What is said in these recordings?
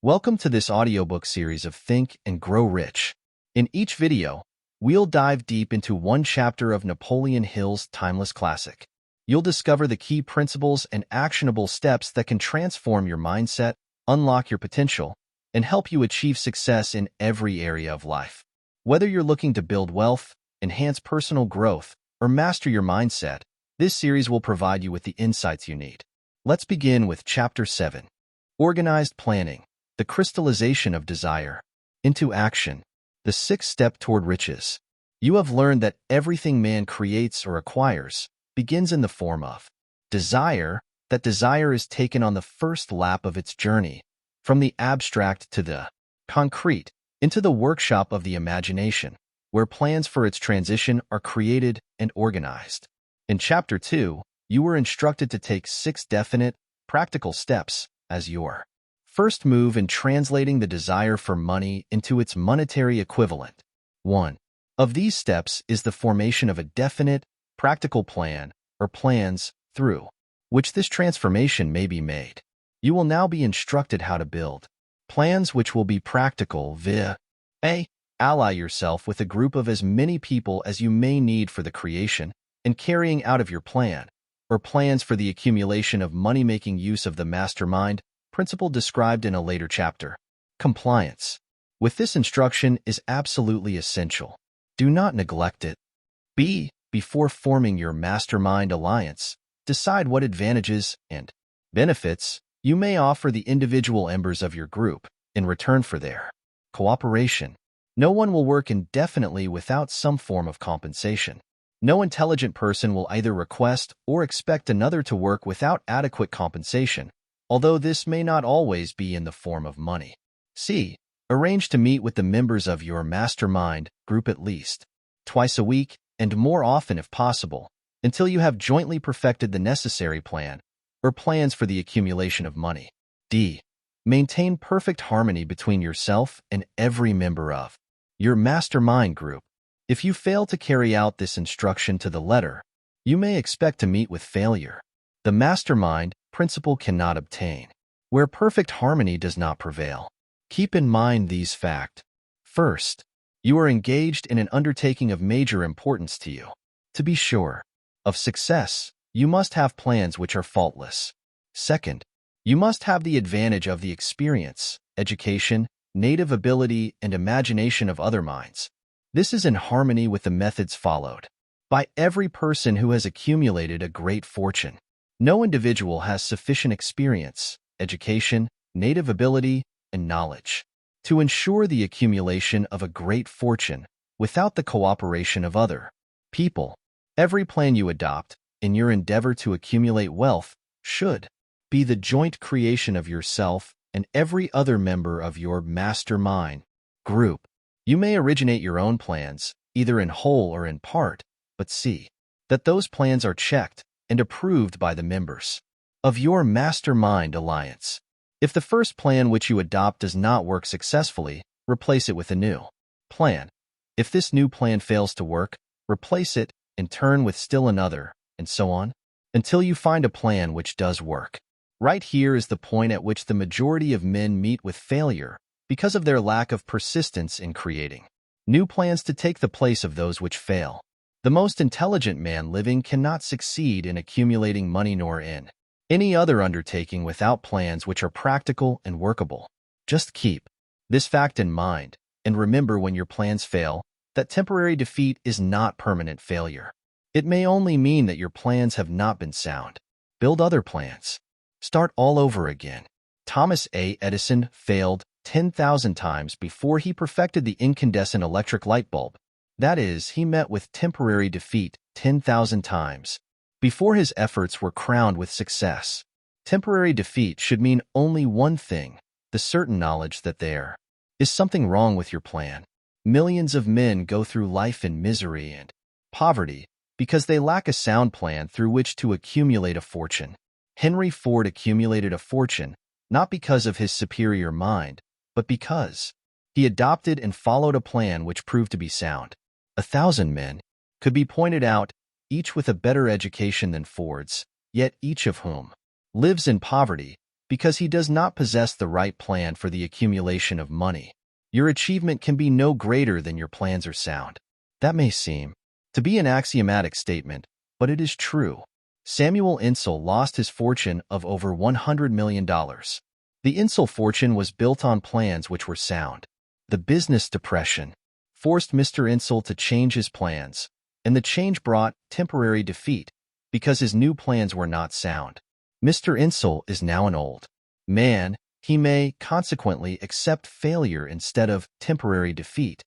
Welcome to this audiobook series of Think and Grow Rich. In each video, we'll dive deep into one chapter of Napoleon Hill's timeless classic. You'll discover the key principles and actionable steps that can transform your mindset, unlock your potential, and help you achieve success in every area of life. Whether you're looking to build wealth, enhance personal growth, or master your mindset, this series will provide you with the insights you need. Let's begin with Chapter 7. Organized Planning, the Crystallization of Desire into Action, the sixth step toward riches. You have learned that everything man creates or acquires begins in the form of desire. That desire is taken on the first lap of its journey, from the abstract to the concrete, into the workshop of the imagination, where plans for its transition are created and organized. In Chapter 2, you were instructed to take 6 definite, practical steps as your first move in translating the desire for money into its monetary equivalent. 1 of these steps is the formation of a definite, practical plan or plans through which this transformation may be made. You will now be instructed how to build plans which will be practical via a. Ally yourself with a group of as many people as you may need for the creation and carrying out of your plan, or plans for the accumulation of money making use of the mastermind principle described in a later chapter. Compliance with this instruction is absolutely essential. Do not neglect it. B. Before forming your mastermind alliance, decide what advantages and benefits you may offer the individual members of your group in return for their cooperation. No one will work indefinitely without some form of compensation. No intelligent person will either request or expect another to work without adequate compensation, although this may not always be in the form of money. C. Arrange to meet with the members of your mastermind group at least twice a week and more often if possible, until you have jointly perfected the necessary plan or plans for the accumulation of money. D. Maintain perfect harmony between yourself and every member of your mastermind group. If you fail to carry out this instruction to the letter, you may expect to meet with failure. The mastermind principle cannot obtain where perfect harmony does not prevail. Keep in mind these facts. First, you are engaged in an undertaking of major importance to you. To be sure of success, you must have plans which are faultless. Second, you must have the advantage of the experience, education, native ability, and imagination of other minds. This is in harmony with the methods followed by every person who has accumulated a great fortune. No individual has sufficient experience, education, native ability, and knowledge to ensure the accumulation of a great fortune without the cooperation of other people. Every plan you adopt in your endeavor to accumulate wealth should be the joint creation of yourself and every other member of your mastermind group. You may originate your own plans, either in whole or in part, but see that those plans are checked and approved by the members of your mastermind alliance. If the first plan which you adopt does not work successfully, replace it with a new plan. If this new plan fails to work, replace it in turn with still another, and so on, until you find a plan which does work. Right here is the point at which the majority of men meet with failure because of their lack of persistence in creating new plans to take the place of those which fail. The most intelligent man living cannot succeed in accumulating money nor in any other undertaking without plans which are practical and workable. Just keep this fact in mind, and remember when your plans fail, that temporary defeat is not permanent failure. It may only mean that your plans have not been sound. Build other plans. Start all over again. Thomas A. Edison failed 10,000 times before he perfected the incandescent electric light bulb. That is, he met with temporary defeat 10,000 times before his efforts were crowned with success. Temporary defeat should mean only one thing: the certain knowledge that there is something wrong with your plan. Millions of men go through life in misery and poverty because they lack a sound plan through which to accumulate a fortune. Henry Ford accumulated a fortune not because of his superior mind, but because he adopted and followed a plan which proved to be sound. 1,000 men could be pointed out, each with a better education than Ford's, yet each of whom lives in poverty because he does not possess the right plan for the accumulation of money. Your achievement can be no greater than your plans are sound. That may seem to be an axiomatic statement, but it is true. Samuel Insull lost his fortune of over $100 million. The Insull fortune was built on plans which were sound. The business depression forced Mr. Insull to change his plans, and the change brought temporary defeat because his new plans were not sound. Mr. Insull is now an old man. He may, consequently, accept failure instead of temporary defeat.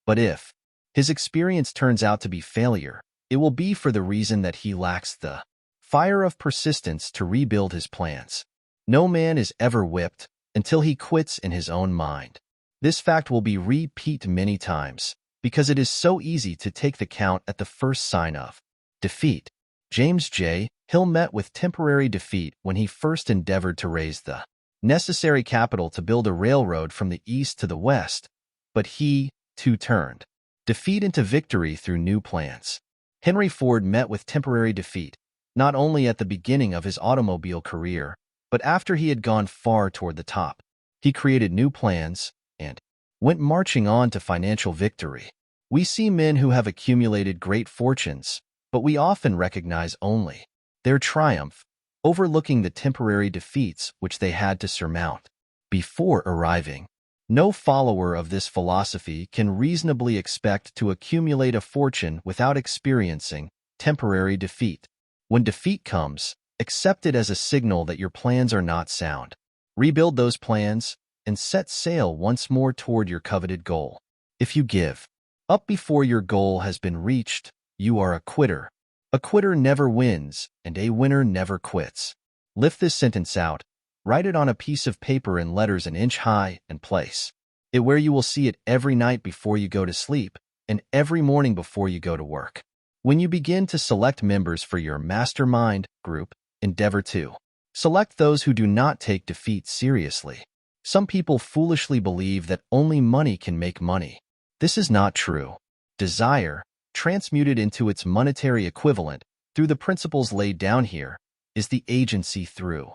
But if his experience turns out to be failure, it will be for the reason that he lacks the fire of persistence to rebuild his plans. No man is ever whipped until he quits in his own mind. This fact will be repeated many times, because it is so easy to take the count at the first sign of defeat. James J. Hill met with temporary defeat when he first endeavored to raise the necessary capital to build a railroad from the east to the west, but he, too, turned defeat into victory through new plans. Henry Ford met with temporary defeat, not only at the beginning of his automobile career, but after he had gone far toward the top. He created new plans and went marching on to financial victory. We see men who have accumulated great fortunes, but we often recognize only their triumph, overlooking the temporary defeats which they had to surmount before arriving. No follower of this philosophy can reasonably expect to accumulate a fortune without experiencing temporary defeat. When defeat comes, accept it as a signal that your plans are not sound. Rebuild those plans and set sail once more toward your coveted goal. If you give up before your goal has been reached, you are a quitter. A quitter never wins, and a winner never quits. Lift this sentence out. Write it on a piece of paper in letters an inch high and place it where you will see it every night before you go to sleep and every morning before you go to work. When you begin to select members for your mastermind group, endeavor to select those who do not take defeat seriously. Some people foolishly believe that only money can make money. This is not true. Desire, transmuted into its monetary equivalent through the principles laid down here, is the agency through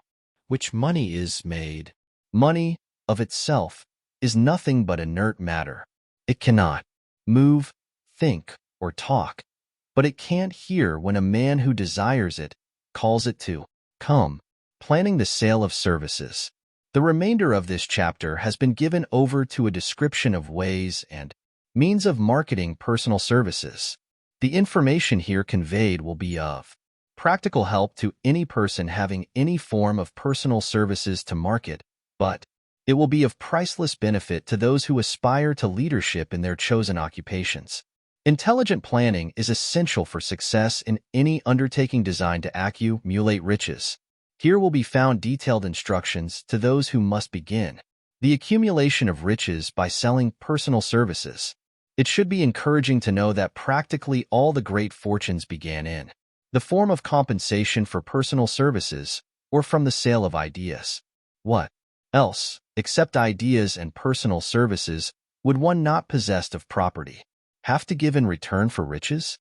which money is made. Money, of itself, is nothing but inert matter. It cannot move, think, or talk, but it can't hear when a man who desires it calls it to come. Planning the sale of services. The remainder of this chapter has been given over to a description of ways and means of marketing personal services. The information here conveyed will be of practical help to any person having any form of personal services to market, but it will be of priceless benefit to those who aspire to leadership in their chosen occupations. Intelligent planning is essential for success in any undertaking designed to accumulate riches. Here will be found detailed instructions to those who must begin the accumulation of riches by selling personal services. It should be encouraging to know that practically all the great fortunes began in the form of compensation for personal services or from the sale of ideas. What else, except ideas and personal services, would one not possessed of property have to give in return for riches?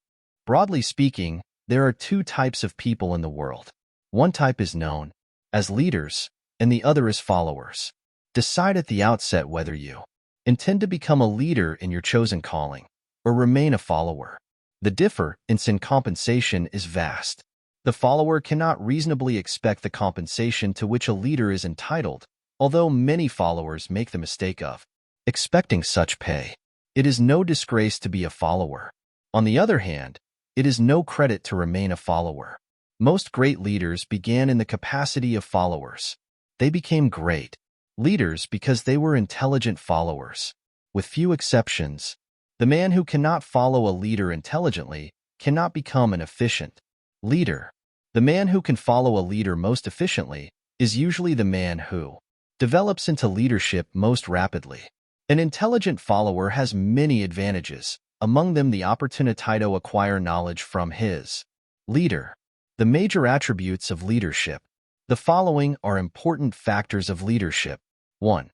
Broadly speaking, there are two types of people in the world. One type is known as leaders, and the other is followers. Decide at the outset whether you intend to become a leader in your chosen calling or remain a follower. The difference in compensation is vast. The follower cannot reasonably expect the compensation to which a leader is entitled, although many followers make the mistake of expecting such pay. It is no disgrace to be a follower. On the other hand, it is no credit to remain a follower. Most great leaders began in the capacity of followers. They became great leaders because they were intelligent followers. With few exceptions, the man who cannot follow a leader intelligently cannot become an efficient leader. The man who can follow a leader most efficiently is usually the man who develops into leadership most rapidly. An intelligent follower has many advantages, among them the opportunity to acquire knowledge from his leader. The major attributes of leadership. The following are important factors of leadership. 1.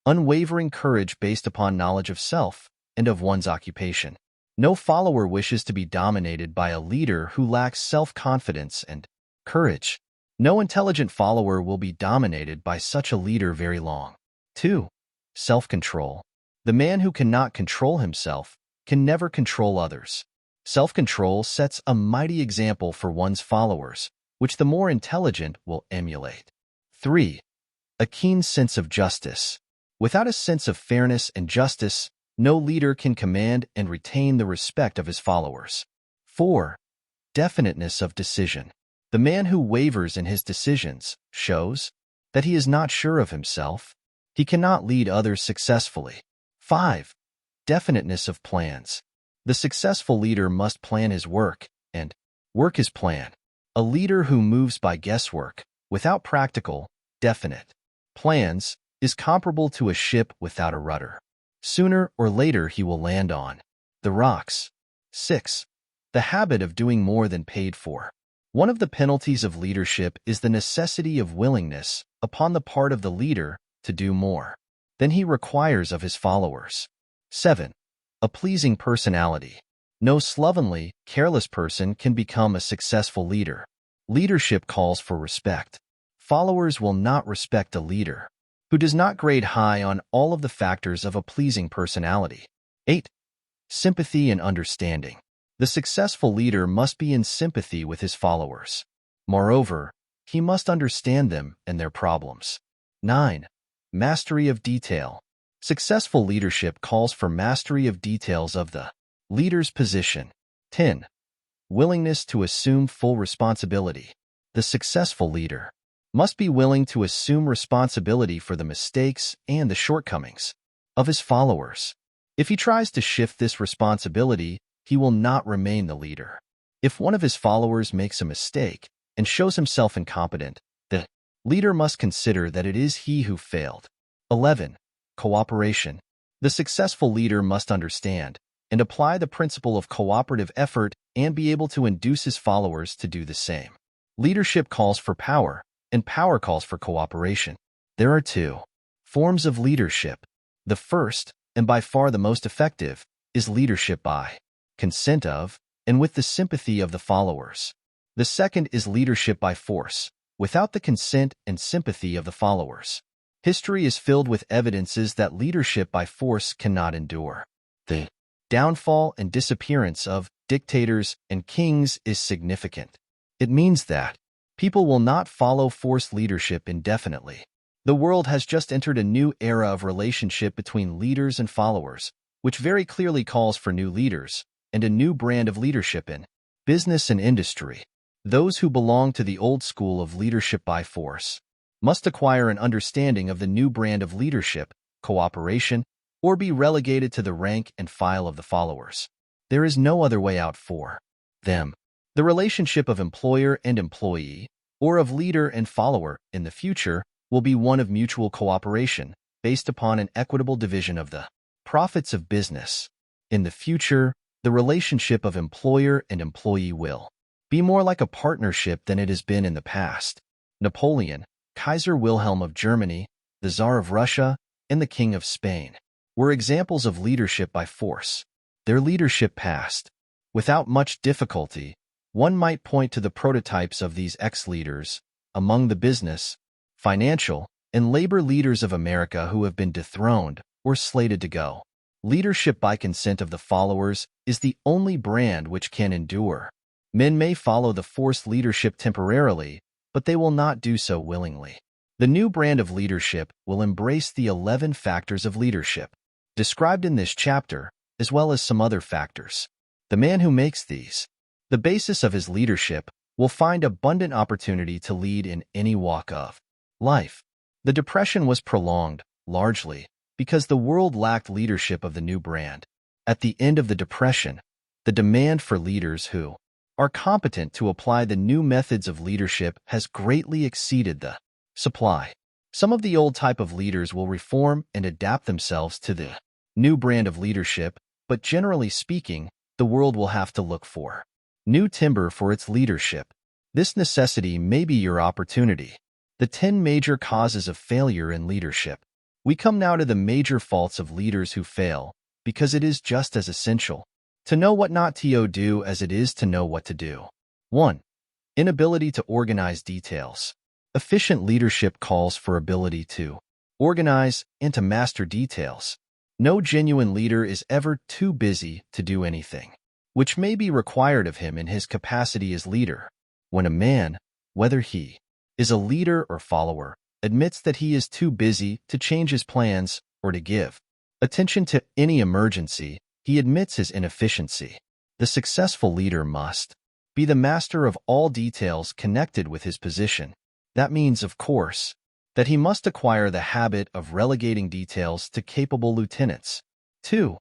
Unwavering courage based upon knowledge of self and of one's occupation. No follower wishes to be dominated by a leader who lacks self-confidence and courage. No intelligent follower will be dominated by such a leader very long. 2. Self-control. The man who cannot control himself can never control others. Self-control sets a mighty example for one's followers, which the more intelligent will emulate. 3. A keen sense of justice. Without a sense of fairness and justice, no leader can command and retain the respect of his followers. 4. Definiteness of decision. The man who wavers in his decisions shows that he is not sure of himself. He cannot lead others successfully. 5. Definiteness of plans. The successful leader must plan his work and work his plan. A leader who moves by guesswork, without practical, definite plans, is comparable to a ship without a rudder. Sooner or later he will land on the rocks. 6. The habit of doing more than paid for. One of the penalties of leadership is the necessity of willingness, upon the part of the leader, to do more than he requires of his followers. 7. A pleasing personality. No slovenly, careless person can become a successful leader. Leadership calls for respect. Followers will not respect a leader who does not grade high on all of the factors of a pleasing personality. 8. Sympathy and understanding. The successful leader must be in sympathy with his followers. Moreover, he must understand them and their problems. 9. Mastery of detail. Successful leadership calls for mastery of details of the leader's position. 10. Willingness to assume full responsibility. The successful leader must be willing to assume responsibility for the mistakes and the shortcomings of his followers. If he tries to shift this responsibility, he will not remain the leader. If one of his followers makes a mistake and shows himself incompetent, the leader must consider that it is he who failed. 11. Cooperation. The successful leader must understand and apply the principle of cooperative effort and be able to induce his followers to do the same. Leadership calls for power, and power calls for cooperation. There are 2 forms of leadership. The first, and by far the most effective, is leadership by consent of and with the sympathy of the followers. The second is leadership by force, without the consent and sympathy of the followers. History is filled with evidences that leadership by force cannot endure. The downfall and disappearance of dictators and kings is significant. It means that people will not follow forced leadership indefinitely. The world has just entered a new era of relationship between leaders and followers, which very clearly calls for new leaders and a new brand of leadership in business and industry. Those who belong to the old school of leadership by force must acquire an understanding of the new brand of leadership, cooperation, or be relegated to the rank and file of the followers. There is no other way out for them. The relationship of employer and employee, or of leader and follower in the future, will be one of mutual cooperation, based upon an equitable division of the profits of business. In the future, the relationship of employer and employee will be more like a partnership than it has been in the past. Napoleon, Kaiser Wilhelm of Germany, the Tsar of Russia, and the King of Spain were examples of leadership by force. Their leadership passed without much difficulty. One might point to the prototypes of these ex-leaders among the business, financial, and labor leaders of America who have been dethroned or slated to go. Leadership by consent of the followers is the only brand which can endure. Men may follow the forced leadership temporarily, but they will not do so willingly. The new brand of leadership will embrace the 11 factors of leadership, described in this chapter, as well as some other factors. The man who makes these the basis of his leadership will find abundant opportunity to lead in any walk of life. The Depression was prolonged, largely, because the world lacked leadership of the new brand. At the end of the Depression, the demand for leaders who are competent to apply the new methods of leadership has greatly exceeded the supply. Some of the old type of leaders will reform and adapt themselves to the new brand of leadership, but generally speaking, the world will have to look for new timber for its leadership. This necessity may be your opportunity. The 10 major causes of failure in leadership. We come now to the major faults of leaders who fail, because it is just as essential to know what not to do as it is to know what to do. 1. Inability to organize details. Efficient leadership calls for ability to organize and to master details. No genuine leader is ever too busy to do anything, which may be required of him in his capacity as leader. When a man, whether he is a leader or follower, admits that he is too busy to change his plans or to give attention to any emergency, he admits his inefficiency. The successful leader must be the master of all details connected with his position. That means, of course, that he must acquire the habit of relegating details to capable lieutenants. 2.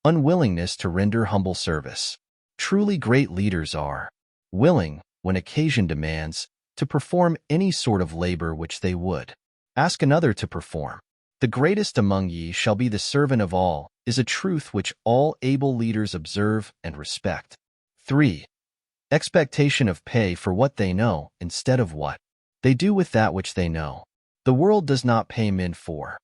Unwillingness to render humble service. Truly great leaders are willing, when occasion demands, to perform any sort of labor which they would ask another to perform. The greatest among ye shall be the servant of all, is a truth which all able leaders observe and respect. 3. Expectation of pay for what they know instead of what they do with that which they know. The world does not pay men for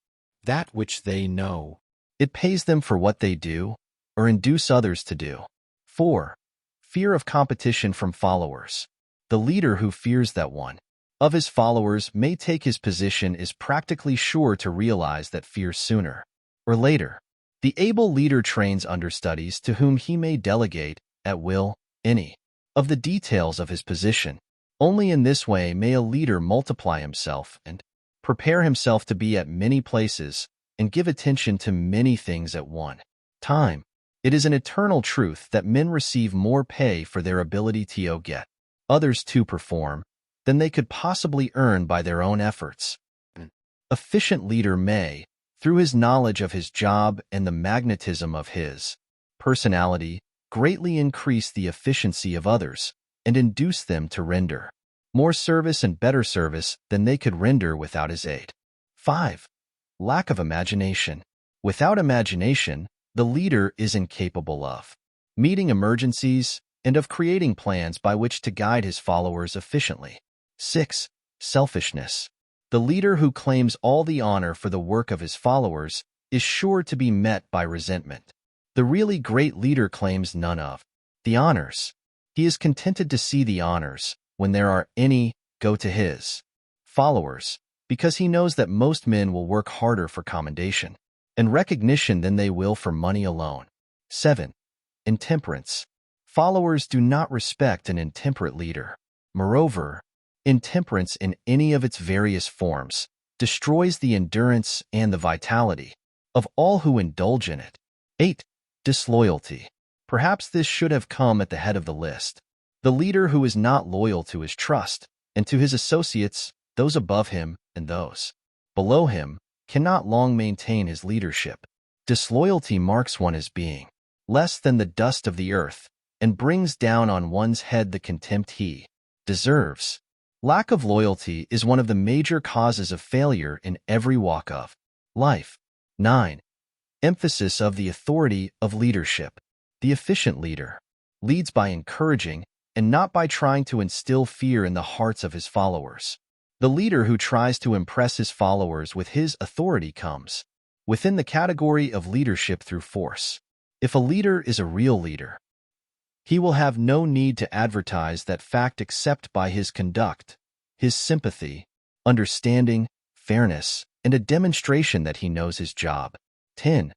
that which they know. It pays them for what they do or induce others to do. 4. Fear of competition from followers. The leader who fears that one of his followers may take his position is practically sure to realize that fear sooner or later. The able leader trains understudies to whom he may delegate, at will, any of the details of his position. Only in this way may a leader multiply himself and prepare himself to be at many places and give attention to many things at one time. It is an eternal truth that men receive more pay for their ability to get others to perform than they could possibly earn by their own efforts. An efficient leader may, through his knowledge of his job and the magnetism of his personality, greatly increase the efficiency of others and induce them to render more service and better service than they could render without his aid. 5. Lack of imagination. Without imagination, the leader is incapable of meeting emergencies and of creating plans by which to guide his followers efficiently. 6. Selfishness. The leader who claims all the honor for the work of his followers is sure to be met by resentment. The really great leader claims none of the honors. He is contented to see the honors, when there are any, go to his followers, because he knows that most men will work harder for commendation and recognition than they will for money alone. 7. Intemperance. Followers do not respect an intemperate leader. Moreover, intemperance in any of its various forms destroys the endurance and the vitality of all who indulge in it. 8. Disloyalty. Perhaps this should have come at the head of the list. The leader who is not loyal to his trust and to his associates, those above him and those below him, cannot long maintain his leadership. Disloyalty marks one as being less than the dust of the earth and brings down on one's head the contempt he deserves. Lack of loyalty is one of the major causes of failure in every walk of life. 9. Emphasis of the authority of leadership. The efficient leader leads by encouraging and not by trying to instill fear in the hearts of his followers. The leader who tries to impress his followers with his authority comes within the category of leadership through force. If a leader is a real leader, he will have no need to advertise that fact except by his conduct, his sympathy, understanding, fairness, and a demonstration that he knows his job. 10.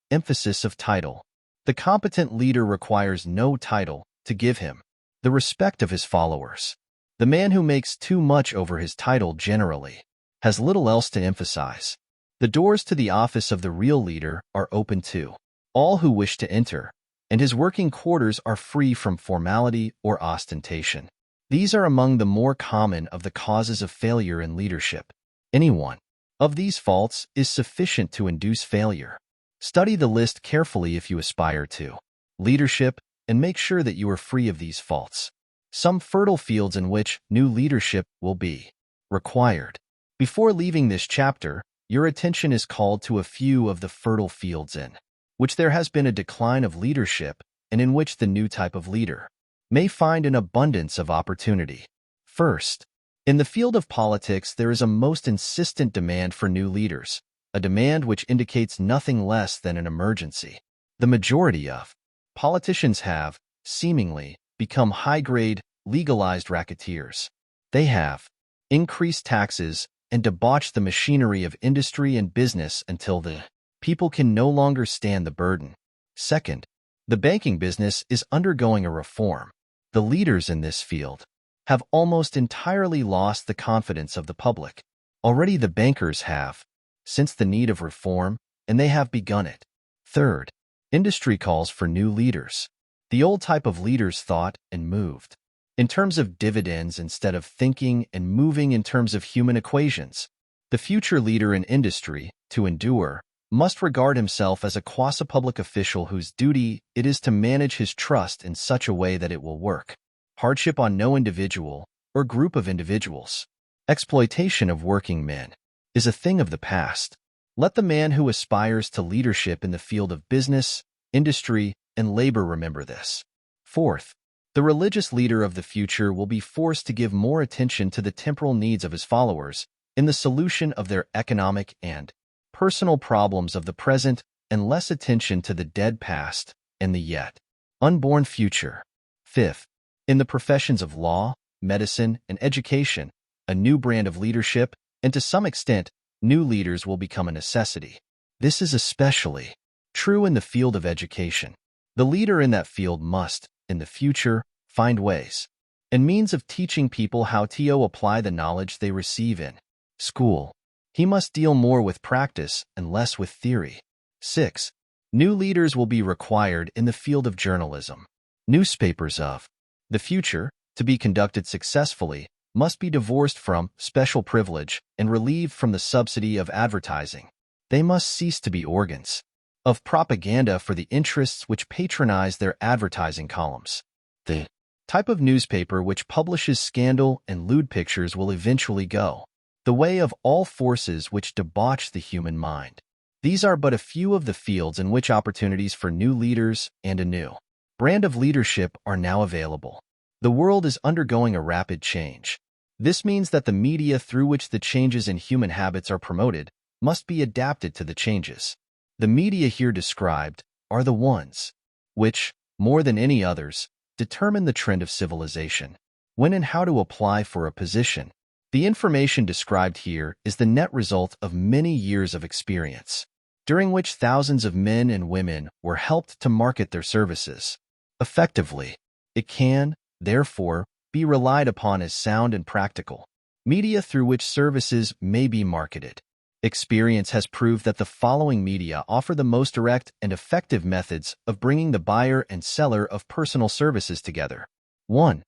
Emphasis of title. The competent leader requires no title to give him the respect of his followers. The man who makes too much over his title generally has little else to emphasize. The doors to the office of the real leader are open to all who wish to enter, and his working quarters are free from formality or ostentation. These are among the more common of the causes of failure in leadership. Any one of these faults is sufficient to induce failure. Study the list carefully if you aspire to leadership, and make sure that you are free of these faults. Some fertile fields in which new leadership will be required. Before leaving this chapter, your attention is called to a few of the fertile fields in which there has been a decline of leadership and in which the new type of leader may find an abundance of opportunity. First, in the field of politics, there is a most insistent demand for new leaders, a demand which indicates nothing less than an emergency. The majority of politicians have, seemingly, become high-grade legalized racketeers. They have increased taxes and debauched the machinery of industry and business until the people can no longer stand the burden. Second, the banking business is undergoing a reform. The leaders in this field have almost entirely lost the confidence of the public. Already the bankers have sensed the need of reform, and they have begun it. Third, industry calls for new leaders. The old type of leaders thought and moved in terms of dividends instead of thinking and moving in terms of human equations. The future leader in industry, to endure, must regard himself as a quasi-public official whose duty it is to manage his trust in such a way that it will work. Hardship on no individual or group of individuals. Exploitation of working men is a thing of the past. Let the man who aspires to leadership in the field of business, industry, and labor remember this. Fourth, the religious leader of the future will be forced to give more attention to the temporal needs of his followers in the solution of their economic and personal problems of the present, and less attention to the dead past and the yet unborn future. Fifth, in the professions of law, medicine, and education, a new brand of leadership, and to some extent, new leaders will become a necessity. This is especially true in the field of education. The leader in that field must, in the future, find ways and means of teaching people how to apply the knowledge they receive in school. He must deal more with practice and less with theory. 6. New leaders will be required in the field of journalism. Newspapers of the future, to be conducted successfully, must be divorced from special privilege and relieved from the subsidy of advertising. They must cease to be organs of propaganda for the interests which patronize their advertising columns. The type of newspaper which publishes scandal and lewd pictures will eventually go the way of all forces which debauch the human mind. These are but a few of the fields in which opportunities for new leaders and a new brand of leadership are now available. The world is undergoing a rapid change. This means that the media through which the changes in human habits are promoted must be adapted to the changes. The media here described are the ones which, more than any others, determine the trend of civilization. When and how to apply for a position. The information described here is the net result of many years of experience, during which thousands of men and women were helped to market their services effectively. It can, therefore, be relied upon as sound and practical media through which services may be marketed. Experience has proved that the following media offer the most direct and effective methods of bringing the buyer and seller of personal services together. 1.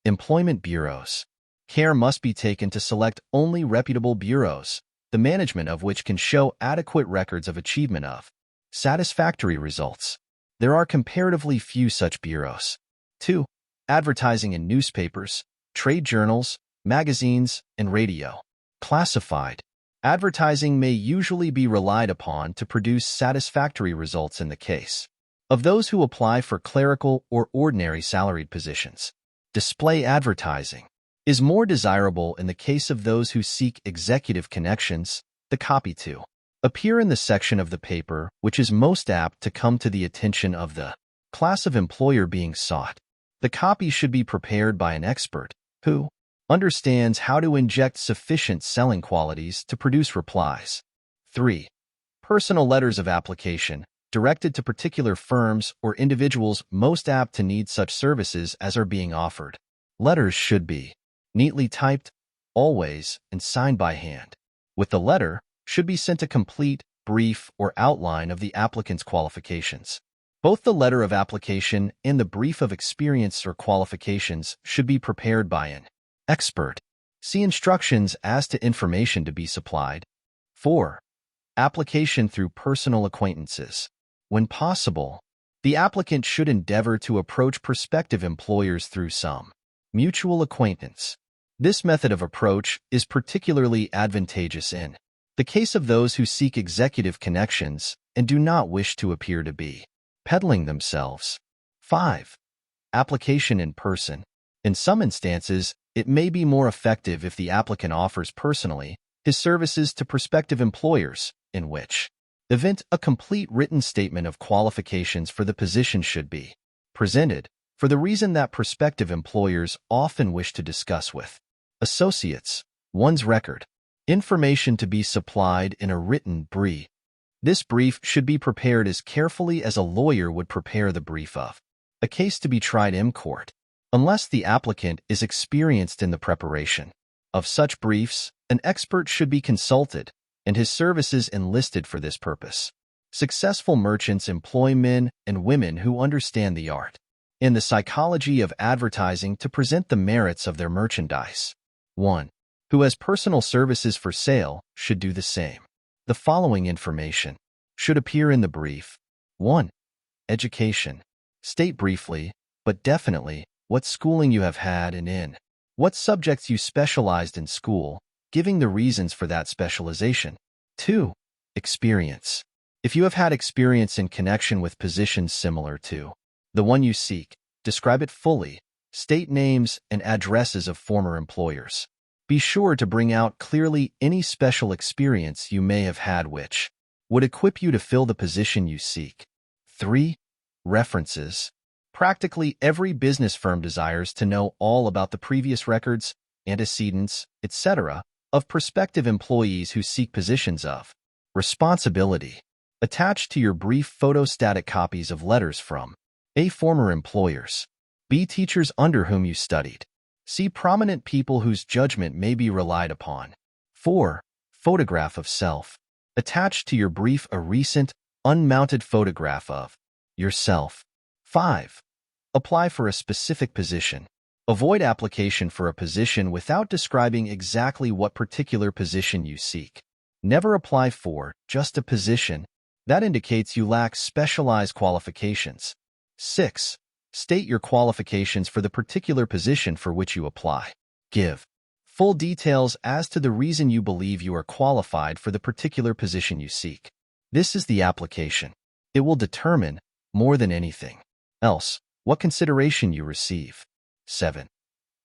Employment bureaus. Care must be taken to select only reputable bureaus, the management of which can show adequate records of achievement of satisfactory results. There are comparatively few such bureaus. 2. Advertising in newspapers, trade journals, magazines, and radio. Classified advertising may usually be relied upon to produce satisfactory results in the case of those who apply for clerical or ordinary salaried positions. Display advertising is more desirable in the case of those who seek executive connections, the copy to appear in the section of the paper which is most apt to come to the attention of the class of employer being sought. The copy should be prepared by an expert who understands how to inject sufficient selling qualities to produce replies. 3. Personal letters of application, directed to particular firms or individuals most apt to need such services as are being offered. Letters should be neatly typed, always, and signed by hand. With the letter, should be sent a complete, brief, or outline of the applicant's qualifications. Both the letter of application and the brief of experience or qualifications should be prepared by an expert. See instructions as to information to be supplied. 4. Application through personal acquaintances. When possible, the applicant should endeavor to approach prospective employers through some mutual acquaintance. This method of approach is particularly advantageous in the case of those who seek executive connections and do not wish to appear to be peddling themselves. 5. Application in person. In some instances, it may be more effective if the applicant offers personally his services to prospective employers, in which event a complete written statement of qualifications for the position should be presented. for the reason that prospective employers often wish to discuss with associates, one's record, information to be supplied in a written brief. This brief should be prepared as carefully as a lawyer would prepare the brief of a case to be tried in court. Unless the applicant is experienced in the preparation of such briefs, an expert should be consulted and his services enlisted for this purpose. Successful merchants employ men and women who understand the art and the psychology of advertising to present the merits of their merchandise. One who has personal services for sale should do the same. The following information should appear in the brief. 1. Education. State briefly, but definitely, what schooling you have had and in what subjects you specialized in school, giving the reasons for that specialization. 2. Experience. If you have had experience in connection with positions similar to the one you seek, describe it fully. State names and addresses of former employers. Be sure to bring out clearly any special experience you may have had which would equip you to fill the position you seek. 3. References. Practically every business firm desires to know all about the previous records, antecedents, etc. of prospective employees who seek positions of responsibility. Attach to your brief photostatic copies of letters from A. Former employers. B. Teachers under whom you studied. C. Prominent people whose judgment may be relied upon. 4. Photograph of self. Attach to your brief a recent, unmounted photograph of yourself. 5. Apply for a specific position. Avoid application for a position without describing exactly what particular position you seek. Never apply for just a position. That indicates you lack specialized qualifications. 6. State your qualifications for the particular position for which you apply. Give full details as to the reason you believe you are qualified for the particular position you seek. This is the application. It will determine, more than anything else, what consideration you receive. 7.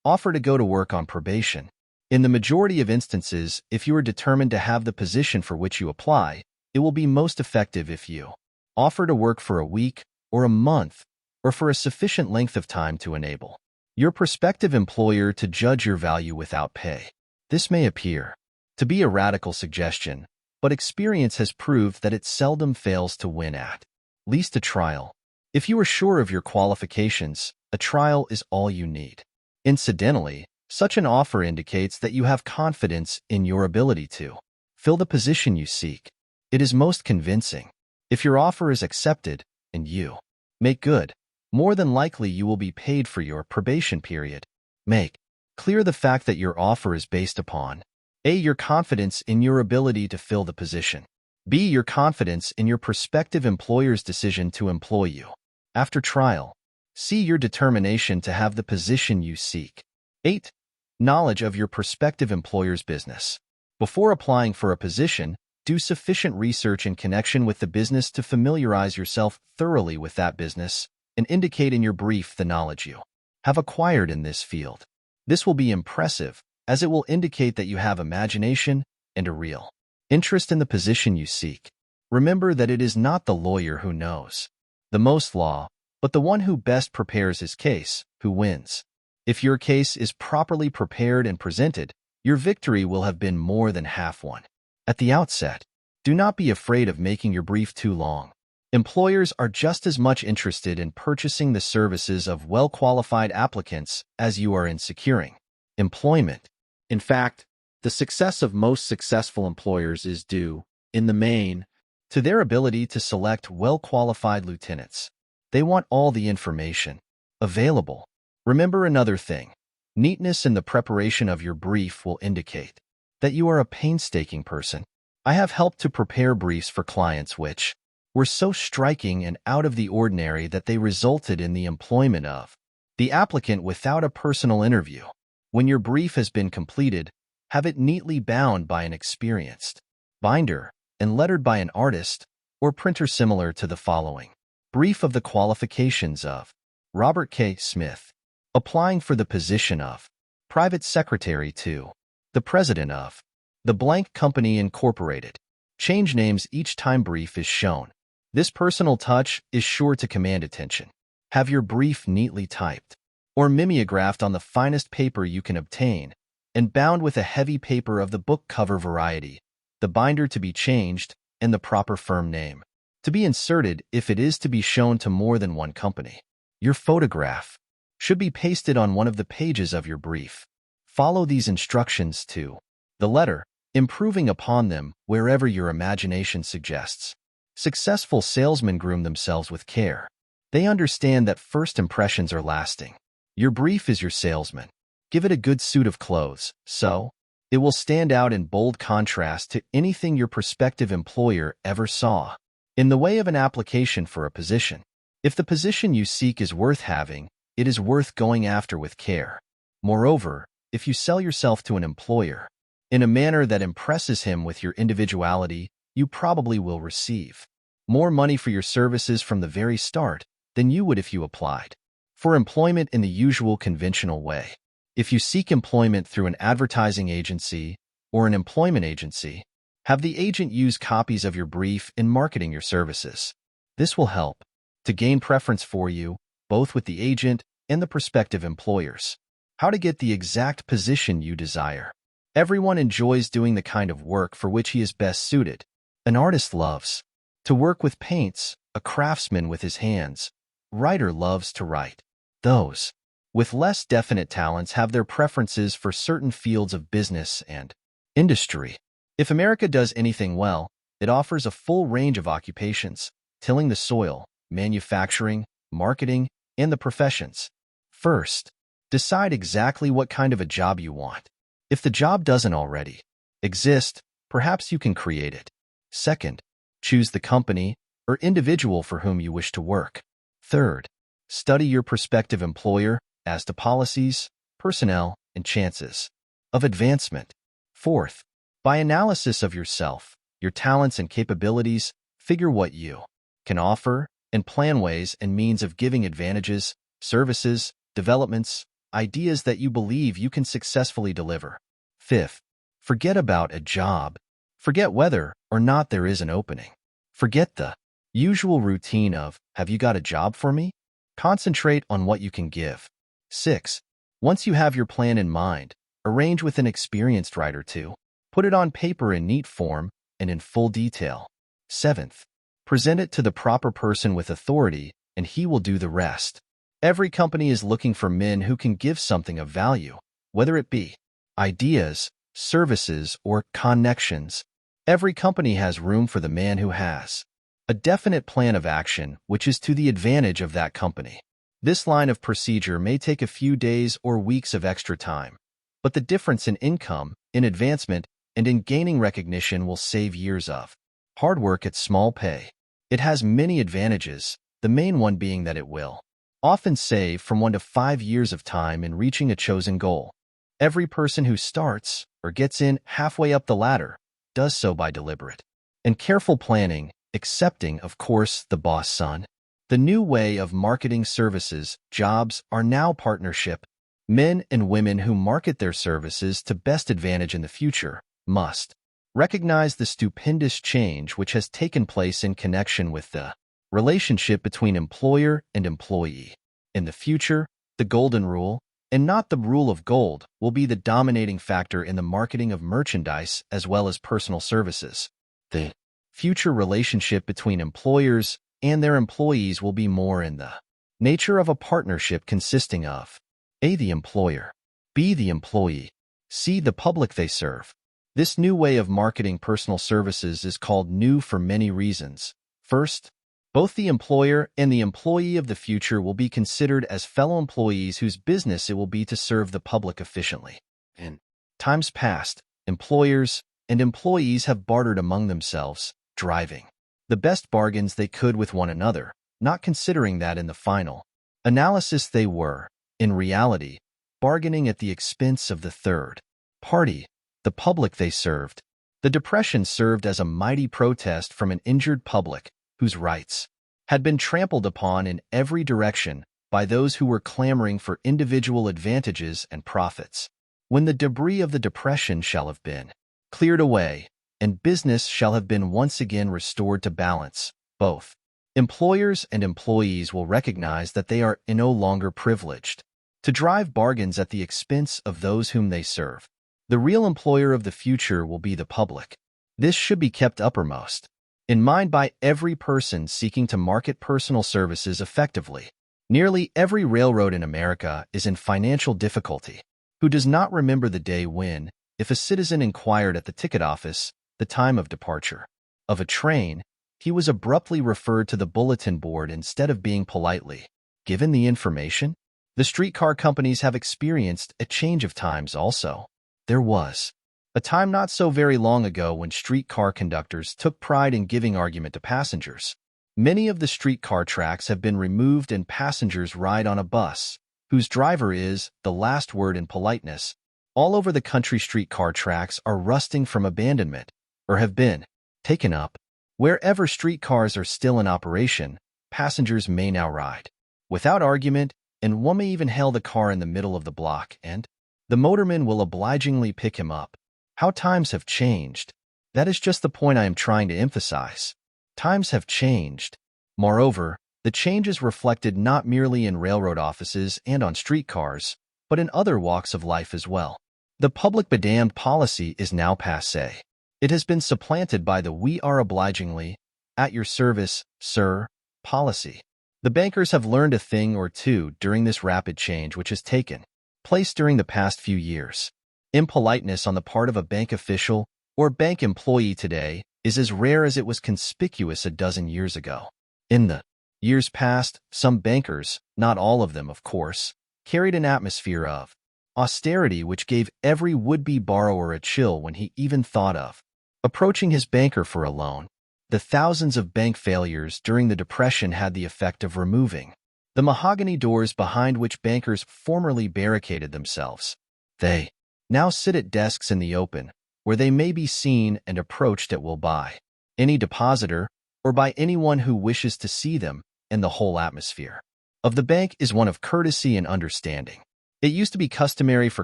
Offer to go to work on probation. In the majority of instances, if you are determined to have the position for which you apply, it will be most effective if you offer to work for a week or a month or for a sufficient length of time to enable your prospective employer to judge your value without pay. This may appear to be a radical suggestion, but experience has proved that it seldom fails to win at least a trial. If you are sure of your qualifications, a trial is all you need. Incidentally, such an offer indicates that you have confidence in your ability to fill the position you seek. It is most convincing. If your offer is accepted and you make good, more than likely you will be paid for your probation period. Make clear the fact that your offer is based upon A. Your confidence in your ability to fill the position. B. Your confidence in your prospective employer's decision to employ you after trial. C. Your determination to have the position you seek. 8. Knowledge of your prospective employer's business. Before applying for a position, do sufficient research in connection with the business to familiarize yourself thoroughly with that business and indicate in your brief the knowledge you have acquired in this field. This will be impressive, as it will indicate that you have imagination and a real interest in the position you seek. Remember that it is not the lawyer who knows the most law, but the one who best prepares his case, who wins. If your case is properly prepared and presented, your victory will have been more than half won. At the outset, do not be afraid of making your brief too long. Employers are just as much interested in purchasing the services of well-qualified applicants as you are in securing employment. In fact, the success of most successful employers is due, in the main, to their ability to select well-qualified lieutenants. They want all the information available. Remember another thing. Neatness in the preparation of your brief will indicate that you are a painstaking person. I have helped to prepare briefs for clients which were so striking and out of the ordinary that they resulted in the employment of the applicant without a personal interview. When your brief has been completed, have it neatly bound by an experienced binder and lettered by an artist or printer similar to the following. Brief of the qualifications of Robert K. Smith, applying for the position of private secretary to the president of the blank company incorporated. Change names each time brief is shown. This personal touch is sure to command attention. Have your brief neatly typed or mimeographed on the finest paper you can obtain and bound with a heavy paper of the book cover variety, the binder to be changed, and the proper firm name to be inserted if it is to be shown to more than one company. Your photograph should be pasted on one of the pages of your brief. Follow these instructions to the letter, improving upon them wherever your imagination suggests. Successful salesmen groom themselves with care. They understand that first impressions are lasting. Your brief is your salesman. Give it a good suit of clothes, so it will stand out in bold contrast to anything your prospective employer ever saw. In the way of an application for a position, if the position you seek is worth having, it is worth going after with care. Moreover, if you sell yourself to an employer in a manner that impresses him with your individuality, you probably will receive more money for your services from the very start than you would if you applied for employment in the usual conventional way. If you seek employment through an advertising agency or an employment agency, have the agent use copies of your brief in marketing your services. This will help to gain preference for you, both with the agent and the prospective employers. How to get the exact position you desire. Everyone enjoys doing the kind of work for which he is best suited. An artist loves to work with paints, a craftsman with his hands. Writer loves to write. Those with less definite talents have their preferences for certain fields of business and industry. If America does anything well, it offers a full range of occupations, tilling the soil, manufacturing, marketing, and the professions. First, decide exactly what kind of a job you want. If the job doesn't already exist, perhaps you can create it. Second, choose the company or individual for whom you wish to work. Third, study your prospective employer as to policies, personnel, and chances of advancement. Fourth, by analysis of yourself, your talents and capabilities, figure what you can offer and plan ways and means of giving advantages, services, developments, ideas that you believe you can successfully deliver. Fifth, forget about a job. Forget whether or not there is an opening. Forget the usual routine of, have you got a job for me? Concentrate on what you can give. 6. Once you have your plan in mind, arrange with an experienced writer to put it on paper in neat form and in full detail. 7th, present it to the proper person with authority, and he will do the rest. Every company is looking for men who can give something of value, whether it be ideas, services, or connections. Every company has room for the man who has a definite plan of action which is to the advantage of that company. This line of procedure may take a few days or weeks of extra time, but the difference in income, in advancement, and in gaining recognition will save years of hard work at small pay. It has many advantages, the main one being that it will often save from 1 to 5 years of time in reaching a chosen goal. Every person who starts or gets in halfway up the ladder does so by deliberate and careful planning, excepting, of course, the boss son. The new way of marketing services, jobs, are now partnership. Men and women who market their services to best advantage in the future must recognize the stupendous change which has taken place in connection with the relationship between employer and employee. In the future, the golden rule, and not the rule of gold, will be the dominating factor in the marketing of merchandise as well as personal services. The future relationship between employers and their employees will be more in the nature of a partnership consisting of A, the employer, B, the employee, C, the public they serve. This new way of marketing personal services is called new for many reasons. First, both the employer and the employee of the future will be considered as fellow employees whose business it will be to serve the public efficiently. In times past, employers and employees have bartered among themselves, driving the best bargains they could with one another, not considering that in the final analysis they were, in reality, bargaining at the expense of the third party, the public they served. The Depression served as a mighty protest from an injured public whose rights had been trampled upon in every direction by those who were clamoring for individual advantages and profits. When the debris of the Depression shall have been cleared away, and business shall have been once again restored to balance, both Employers and employees will recognize that they are no longer privileged to drive bargains at the expense of those whom they serve. The real employer of the future will be the public. This should be kept uppermost in mind by every person seeking to market personal services effectively. Nearly every railroad in America is in financial difficulty. Who does not remember the day when, if a citizen inquired at the ticket office the time of departure of a train, he was abruptly referred to the bulletin board instead of being politely given the information? The streetcar companies have experienced a change of times also. There was a time not so very long ago when streetcar conductors took pride in giving argument to passengers. Many of the streetcar tracks have been removed and passengers ride on a bus, whose driver is the last word in politeness. All over the country, streetcar tracks are rusting from abandonment or have been taken up. Wherever streetcars are still in operation, passengers may now ride without argument, and one may even hail the car in the middle of the block, and the motorman will obligingly pick him up. How times have changed. That is just the point I am trying to emphasize. Times have changed. Moreover, the change is reflected not merely in railroad offices and on streetcars, but in other walks of life as well. The public bedamned policy is now passé. It has been supplanted by the "we are obligingly at your service, sir" policy. The bankers have learned a thing or two during this rapid change which has taken place during the past few years. Impoliteness on the part of a bank official or bank employee today is as rare as it was conspicuous a dozen years ago. In the years past, some bankers, not all of them of course, carried an atmosphere of austerity which gave every would-be borrower a chill when he even thought of approaching his banker for a loan. The thousands of bank failures during the Depression had the effect of removing the mahogany doors behind which bankers formerly barricaded themselves. They now sit at desks in the open, where they may be seen and approached at will by any depositor or by anyone who wishes to see them, and the whole atmosphere of the bank is one of courtesy and understanding. It used to be customary for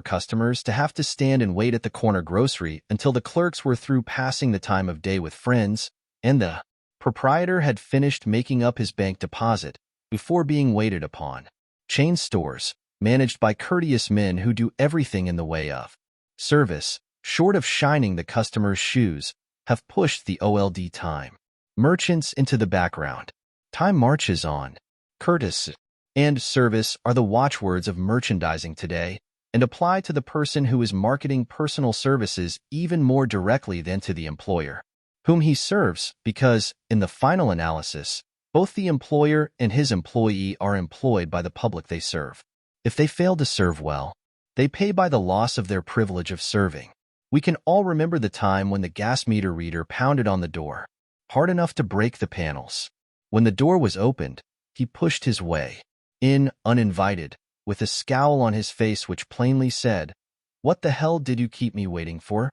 customers to have to stand and wait at the corner grocery until the clerks were through passing the time of day with friends, and the proprietor had finished making up his bank deposit before being waited upon. Chain stores, managed by courteous men who do everything in the way of service, short of shining the customer's shoes, have pushed the old time merchants into the background. Time marches on. Courtesy and service are the watchwords of merchandising today, and apply to the person who is marketing personal services even more directly than to the employer whom he serves, because, in the final analysis, both the employer and his employee are employed by the public they serve. If they fail to serve well, they pay by the loss of their privilege of serving. We can all remember the time when the gas meter reader pounded on the door, hard enough to break the panels. When the door was opened, he pushed his way in uninvited, with a scowl on his face which plainly said, "What the hell did you keep me waiting for?"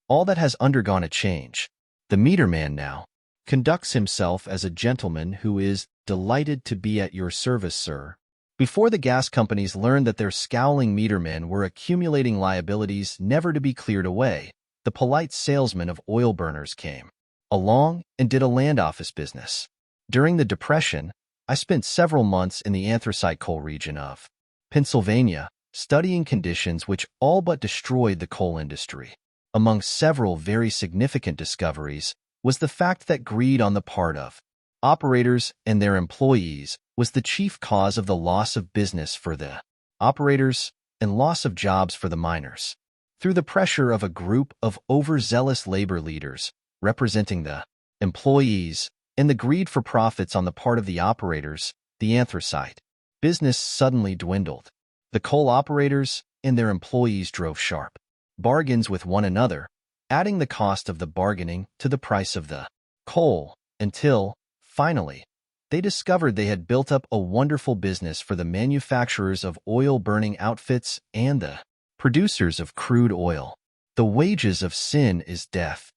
All that has undergone a change. The meter man now conducts himself as a gentleman who is delighted to be at your service, sir. Before the gas companies learned that their scowling meter men were accumulating liabilities never to be cleared away, the polite salesman of oil burners came along and did a land office business. During the Depression, I spent several months in the anthracite coal region of Pennsylvania, studying conditions which all but destroyed the coal industry. Among several very significant discoveries was the fact that greed on the part of operators and their employees was the chief cause of the loss of business for the operators and loss of jobs for the miners. Through the pressure of a group of overzealous labor leaders representing the employees and the greed for profits on the part of the operators, the anthracite business suddenly dwindled. The coal operators and their employees drove sharp bargains with one another, adding the cost of the bargaining to the price of the coal, until, finally, they discovered they had built up a wonderful business for the manufacturers of oil-burning outfits and the producers of crude oil. The wages of sin is death.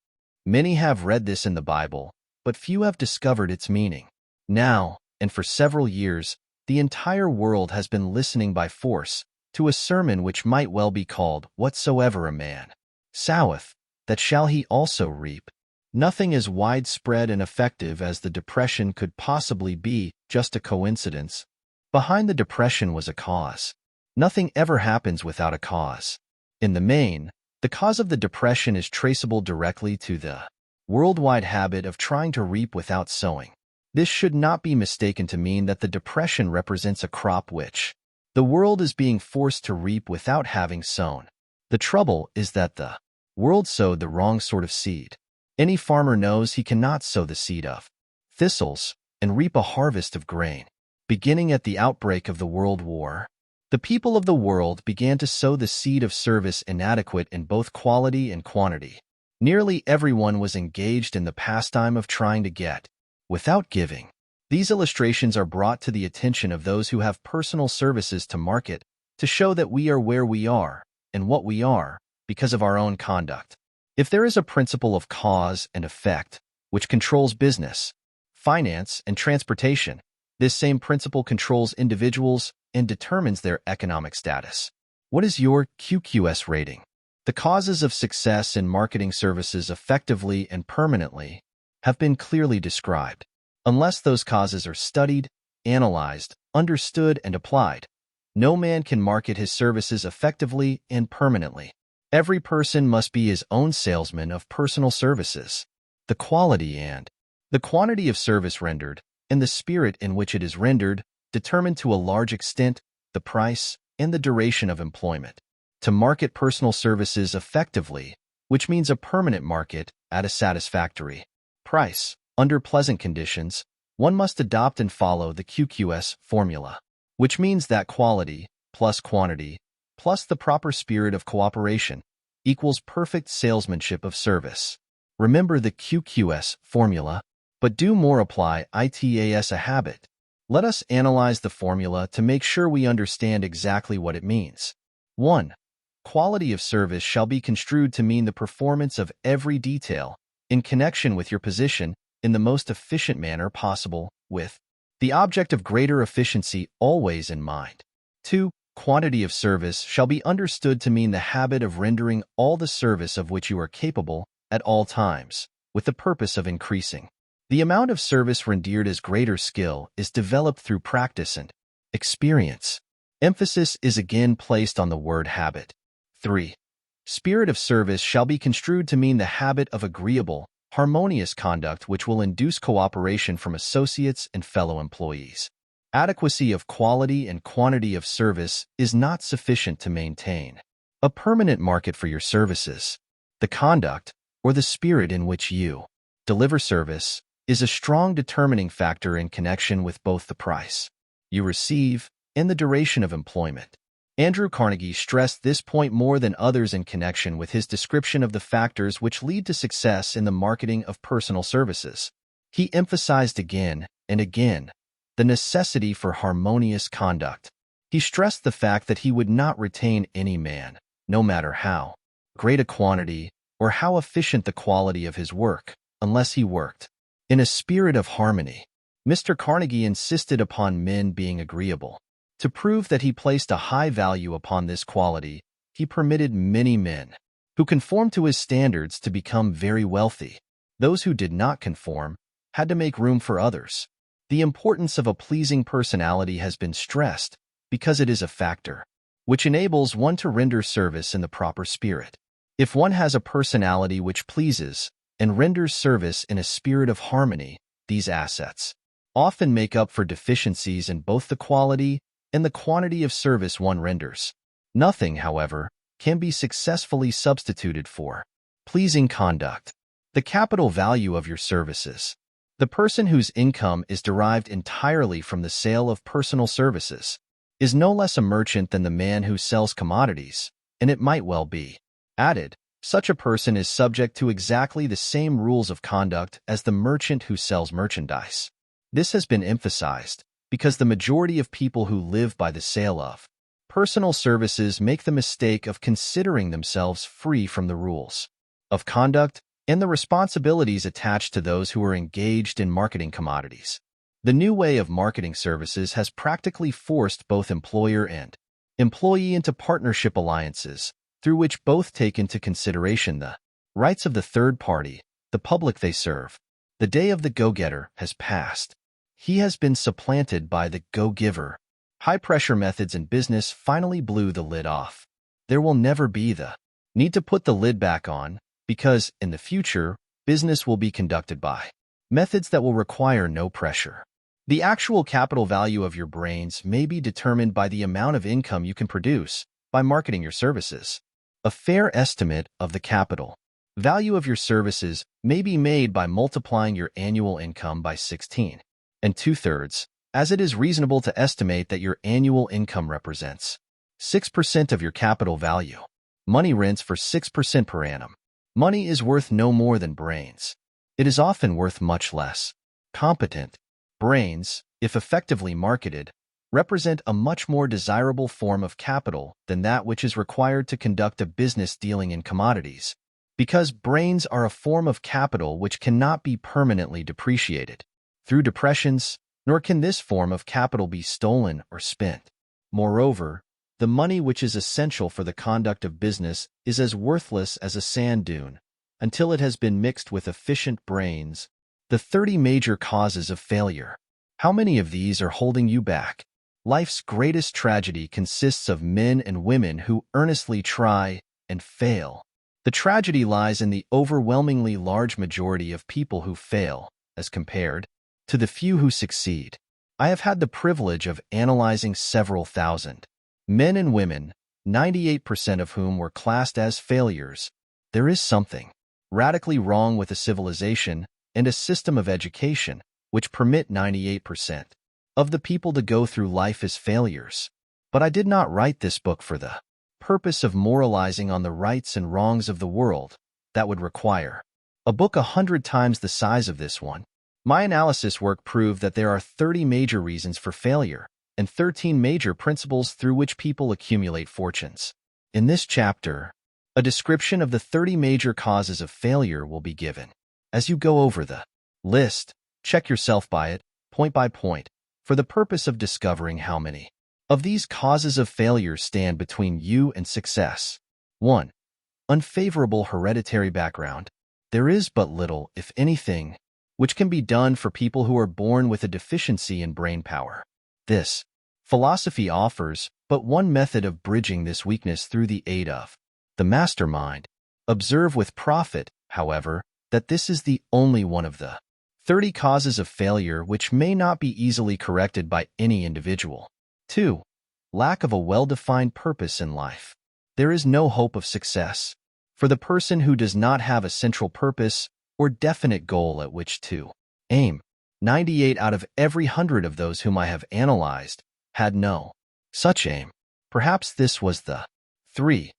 Many have read this in the Bible, but few have discovered its meaning. Now, and for several years, the entire world has been listening by force to a sermon which might well be called, "Whatsoever a man soweth, that shall he also reap." Nothing as widespread and effective as the Depression could possibly be just a coincidence. Behind the Depression was a cause. Nothing ever happens without a cause. In the main, the cause of the Depression is traceable directly to the worldwide habit of trying to reap without sowing. This should not be mistaken to mean that the Depression represents a crop which the world is being forced to reap without having sown. The trouble is that the world sowed the wrong sort of seed. Any farmer knows he cannot sow the seed of thistles and reap a harvest of grain. Beginning at the outbreak of the World War, the people of the world began to sow the seed of service inadequate in both quality and quantity. Nearly everyone was engaged in the pastime of trying to get without giving. These illustrations are brought to the attention of those who have personal services to market to show that we are where we are and what we are because of our own conduct. If there is a principle of cause and effect which controls business, finance, and transportation, this same principle controls individuals and determines their economic status. What is your QQS rating? The causes of success in marketing services effectively and permanently have been clearly described. Unless those causes are studied, analyzed, understood, and applied, no man can market his services effectively and permanently. Every person must be his own salesman of personal services. The quality and the quantity of service rendered, and the spirit in which it is rendered, determine to a large extent the price and the duration of employment. To market personal services effectively, which means a permanent market at a satisfactory price, under pleasant conditions, one must adopt and follow the QQS formula, which means that quality plus quantity plus the proper spirit of cooperation equals perfect salesmanship of service. Remember the QQS formula, but do more. Apply it as a habit. Let us analyze the formula to make sure we understand exactly what it means. 1. Quality of service shall be construed to mean the performance of every detail in connection with your position in the most efficient manner possible, with the object of greater efficiency always in mind. 2. Quantity of service shall be understood to mean the habit of rendering all the service of which you are capable at all times, with the purpose of increasing. The amount of service rendered as greater skill is developed through practice and experience. Emphasis is again placed on the word habit. 3. Spirit of service shall be construed to mean the habit of agreeable, harmonious conduct which will induce cooperation from associates and fellow employees. Adequacy of quality and quantity of service is not sufficient to maintain a permanent market for your services. The conduct, or the spirit in which you deliver service, is a strong determining factor in connection with both the price you receive and the duration of employment. Andrew Carnegie stressed this point more than others in connection with his description of the factors which lead to success in the marketing of personal services. He emphasized again and again the necessity for harmonious conduct. He stressed the fact that he would not retain any man, no matter how great a quantity or how efficient the quality of his work, unless he worked in a spirit of harmony. Mr. Carnegie insisted upon men being agreeable. To prove that he placed a high value upon this quality, he permitted many men who conformed to his standards to become very wealthy. Those who did not conform had to make room for others. The importance of a pleasing personality has been stressed because it is a factor which enables one to render service in the proper spirit. If one has a personality which pleases and renders service in a spirit of harmony, these assets often make up for deficiencies in both the quality and the quantity of service one renders. Nothing, however, can be successfully substituted for pleasing conduct. The capital value of your services. The person whose income is derived entirely from the sale of personal services is no less a merchant than the man who sells commodities, and it might well be added, such a person is subject to exactly the same rules of conduct as the merchant who sells merchandise. This has been emphasized because the majority of people who live by the sale of personal services make the mistake of considering themselves free from the rules of conduct and the responsibilities attached to those who are engaged in marketing commodities. The new way of marketing services has practically forced both employer and employee into partnership alliances, through which both take into consideration the rights of the third party the public they serve. The day of the go-getter has passed. He has been supplanted by the go-giver. High-pressure methods in business finally blew the lid off. There will never be the need to put the lid back on, because, in the future, business will be conducted by methods that will require no pressure. The actual capital value of your brains may be determined by the amount of income you can produce by marketing your services. A fair estimate of the capital value of your services may be made by multiplying your annual income by 16 and 2/3, as it is reasonable to estimate that your annual income represents 6% of your capital value. Money rents for 6% per annum. Money is worth no more than brains. It is often worth much less. Competent brains, if effectively marketed, represent a much more desirable form of capital than that which is required to conduct a business dealing in commodities, because brains are a form of capital which cannot be permanently depreciated through depressions, nor can this form of capital be stolen or spent. Moreover, the money which is essential for the conduct of business is as worthless as a sand dune until it has been mixed with efficient brains. The 30 major causes of failure. How many of these are holding you back? Life's greatest tragedy consists of men and women who earnestly try and fail. The tragedy lies in the overwhelmingly large majority of people who fail, as compared to the few who succeed. I have had the privilege of analyzing several thousand men and women, 98% of whom were classed as failures. There is something radically wrong with a civilization and a system of education which permit 98% of the people to go through life as failures. But I did not write this book for the purpose of moralizing on the rights and wrongs of the world. That would require a book 100 times the size of this one. My analysis work proved that there are 30 major reasons for failure and 13 major principles through which people accumulate fortunes. In this chapter, a description of the 30 major causes of failure will be given. As you go over the list, check yourself by it, point by point, for the purpose of discovering how many of these causes of failure stand between you and success. 1. Unfavorable hereditary background. There is but little, if anything, which can be done for people who are born with a deficiency in brain power. This philosophy offers but one method of bridging this weakness through the aid of the mastermind. Observe with profit, however, that this is the only one of the 30 causes of failure which may not be easily corrected by any individual. 2. Lack of a well-defined purpose in life. There is no hope of success for the person who does not have a central purpose or definite goal at which to aim. 98 out of every 100 of those whom I have analyzed had no such aim. Perhaps this was the 3.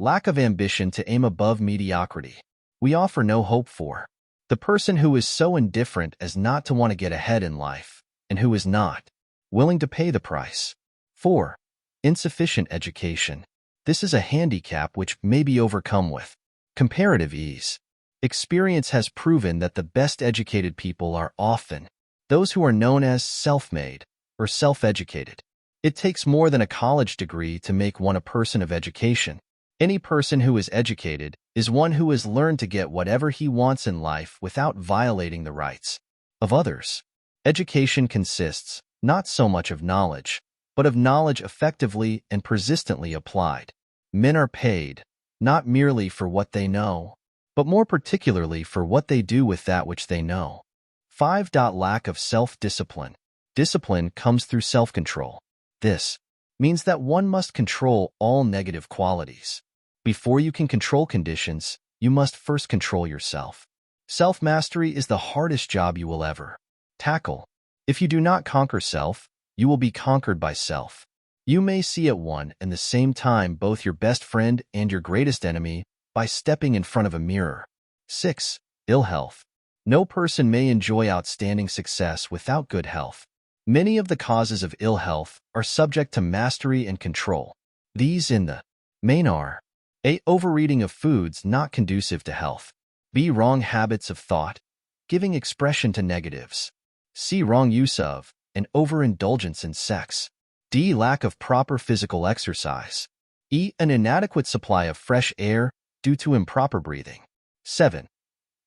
Lack of ambition to aim above mediocrity. We offer no hope for the person who is so indifferent as not to want to get ahead in life, and who is not willing to pay the price. 4. Insufficient education. This is a handicap which may be overcome with comparative ease. Experience has proven that the best educated people are often those who are known as self-made or self-educated. It takes more than a college degree to make one a person of education. Any person who is educated is one who has learned to get whatever he wants in life without violating the rights of others. Education consists not so much of knowledge, but of knowledge effectively and persistently applied. Men are paid not merely for what they know, but more particularly for what they do with that which they know. 5. Lack of self-discipline. Discipline comes through self-control. This means that one must control all negative qualities. Before you can control conditions, you must first control yourself. Self-mastery is the hardest job you will ever tackle. If you do not conquer self, you will be conquered by self. You may see at one and the same time both your best friend and your greatest enemy by stepping in front of a mirror. 6. Ill health. No person may enjoy outstanding success without good health. Many of the causes of ill health are subject to mastery and control. These in the main are: A. Overeating of foods not conducive to health. B. Wrong habits of thought, giving expression to negatives. C. Wrong use of and overindulgence in sex. D. Lack of proper physical exercise. E. An inadequate supply of fresh air due to improper breathing. 7.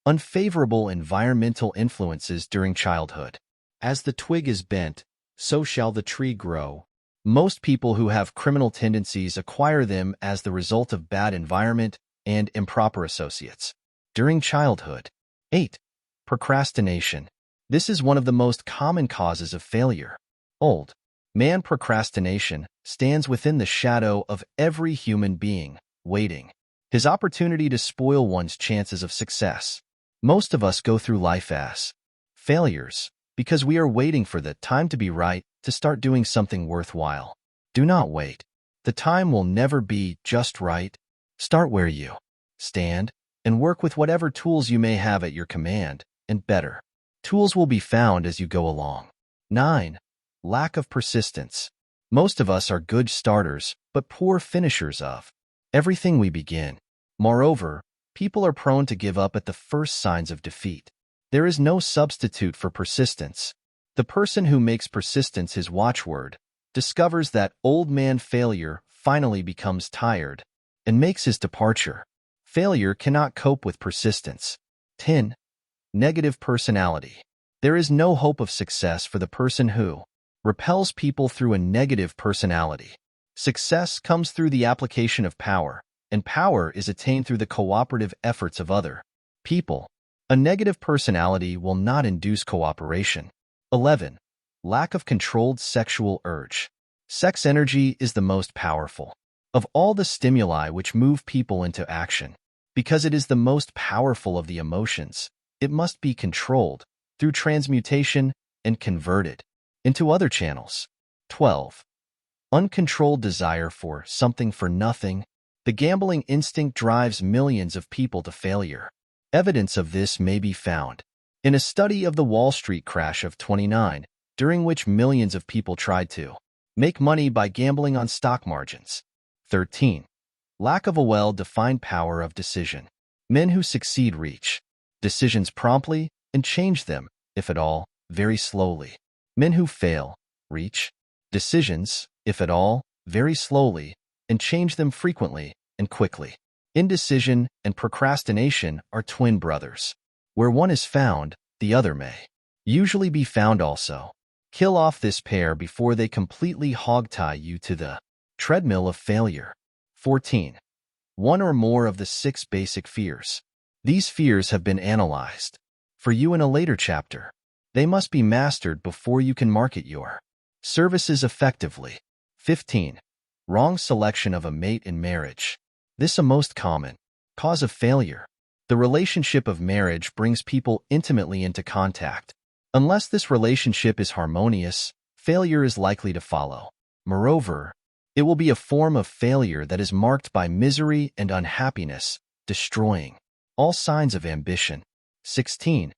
Unfavorable environmental influences during childhood. As the twig is bent, so shall the tree grow. Most people who have criminal tendencies acquire them as the result of bad environment and improper associates. During childhood. 8. Procrastination. This is one of the most common causes of failure. Old man procrastination stands within the shadow of every human being, waiting his opportunity to spoil one's chances of success. Most of us go through life as failures because we are waiting for the time to be right to start doing something worthwhile. Do not wait. The time will never be just right. Start where you stand and work with whatever tools you may have at your command, and better tools will be found as you go along. 9. Lack of persistence. Most of us are good starters, but poor finishers of everything we begin. Moreover, people are prone to give up at the first signs of defeat. There is no substitute for persistence. The person who makes persistence his watchword discovers that old man failure finally becomes tired and makes his departure. Failure cannot cope with persistence. 10. Negative personality. There is no hope of success for the person who repels people through a negative personality. Success comes through the application of power, and power is attained through the cooperative efforts of other people. A negative personality will not induce cooperation. 11. Lack of controlled sexual urge. Sex energy is the most powerful of all the stimuli which move people into action. Because it is the most powerful of the emotions, it must be controlled through transmutation and converted into other channels. 12. Uncontrolled desire for something for nothing. The gambling instinct drives millions of people to failure. Evidence of this may be found in a study of the Wall Street crash of 29, during which millions of people tried to make money by gambling on stock margins. 13. Lack of a well-defined power of decision. Men who succeed reach decisions promptly and change them, if at all, very slowly. Men who fail reach decisions, if at all, very slowly, and change them frequently and quickly. Indecision and procrastination are twin brothers. Where one is found, the other may usually be found also. Kill off this pair before they completely hogtie you to the treadmill of failure. 14. One or more of the 6 basic fears. These fears have been analyzed for you in a later chapter. They must be mastered before you can market your services effectively. 15. Wrong selection of a mate in marriage. This a most common cause of failure. The relationship of marriage brings people intimately into contact. Unless this relationship is harmonious, failure is likely to follow. Moreover, it will be a form of failure that is marked by misery and unhappiness, destroying all signs of ambition. 16.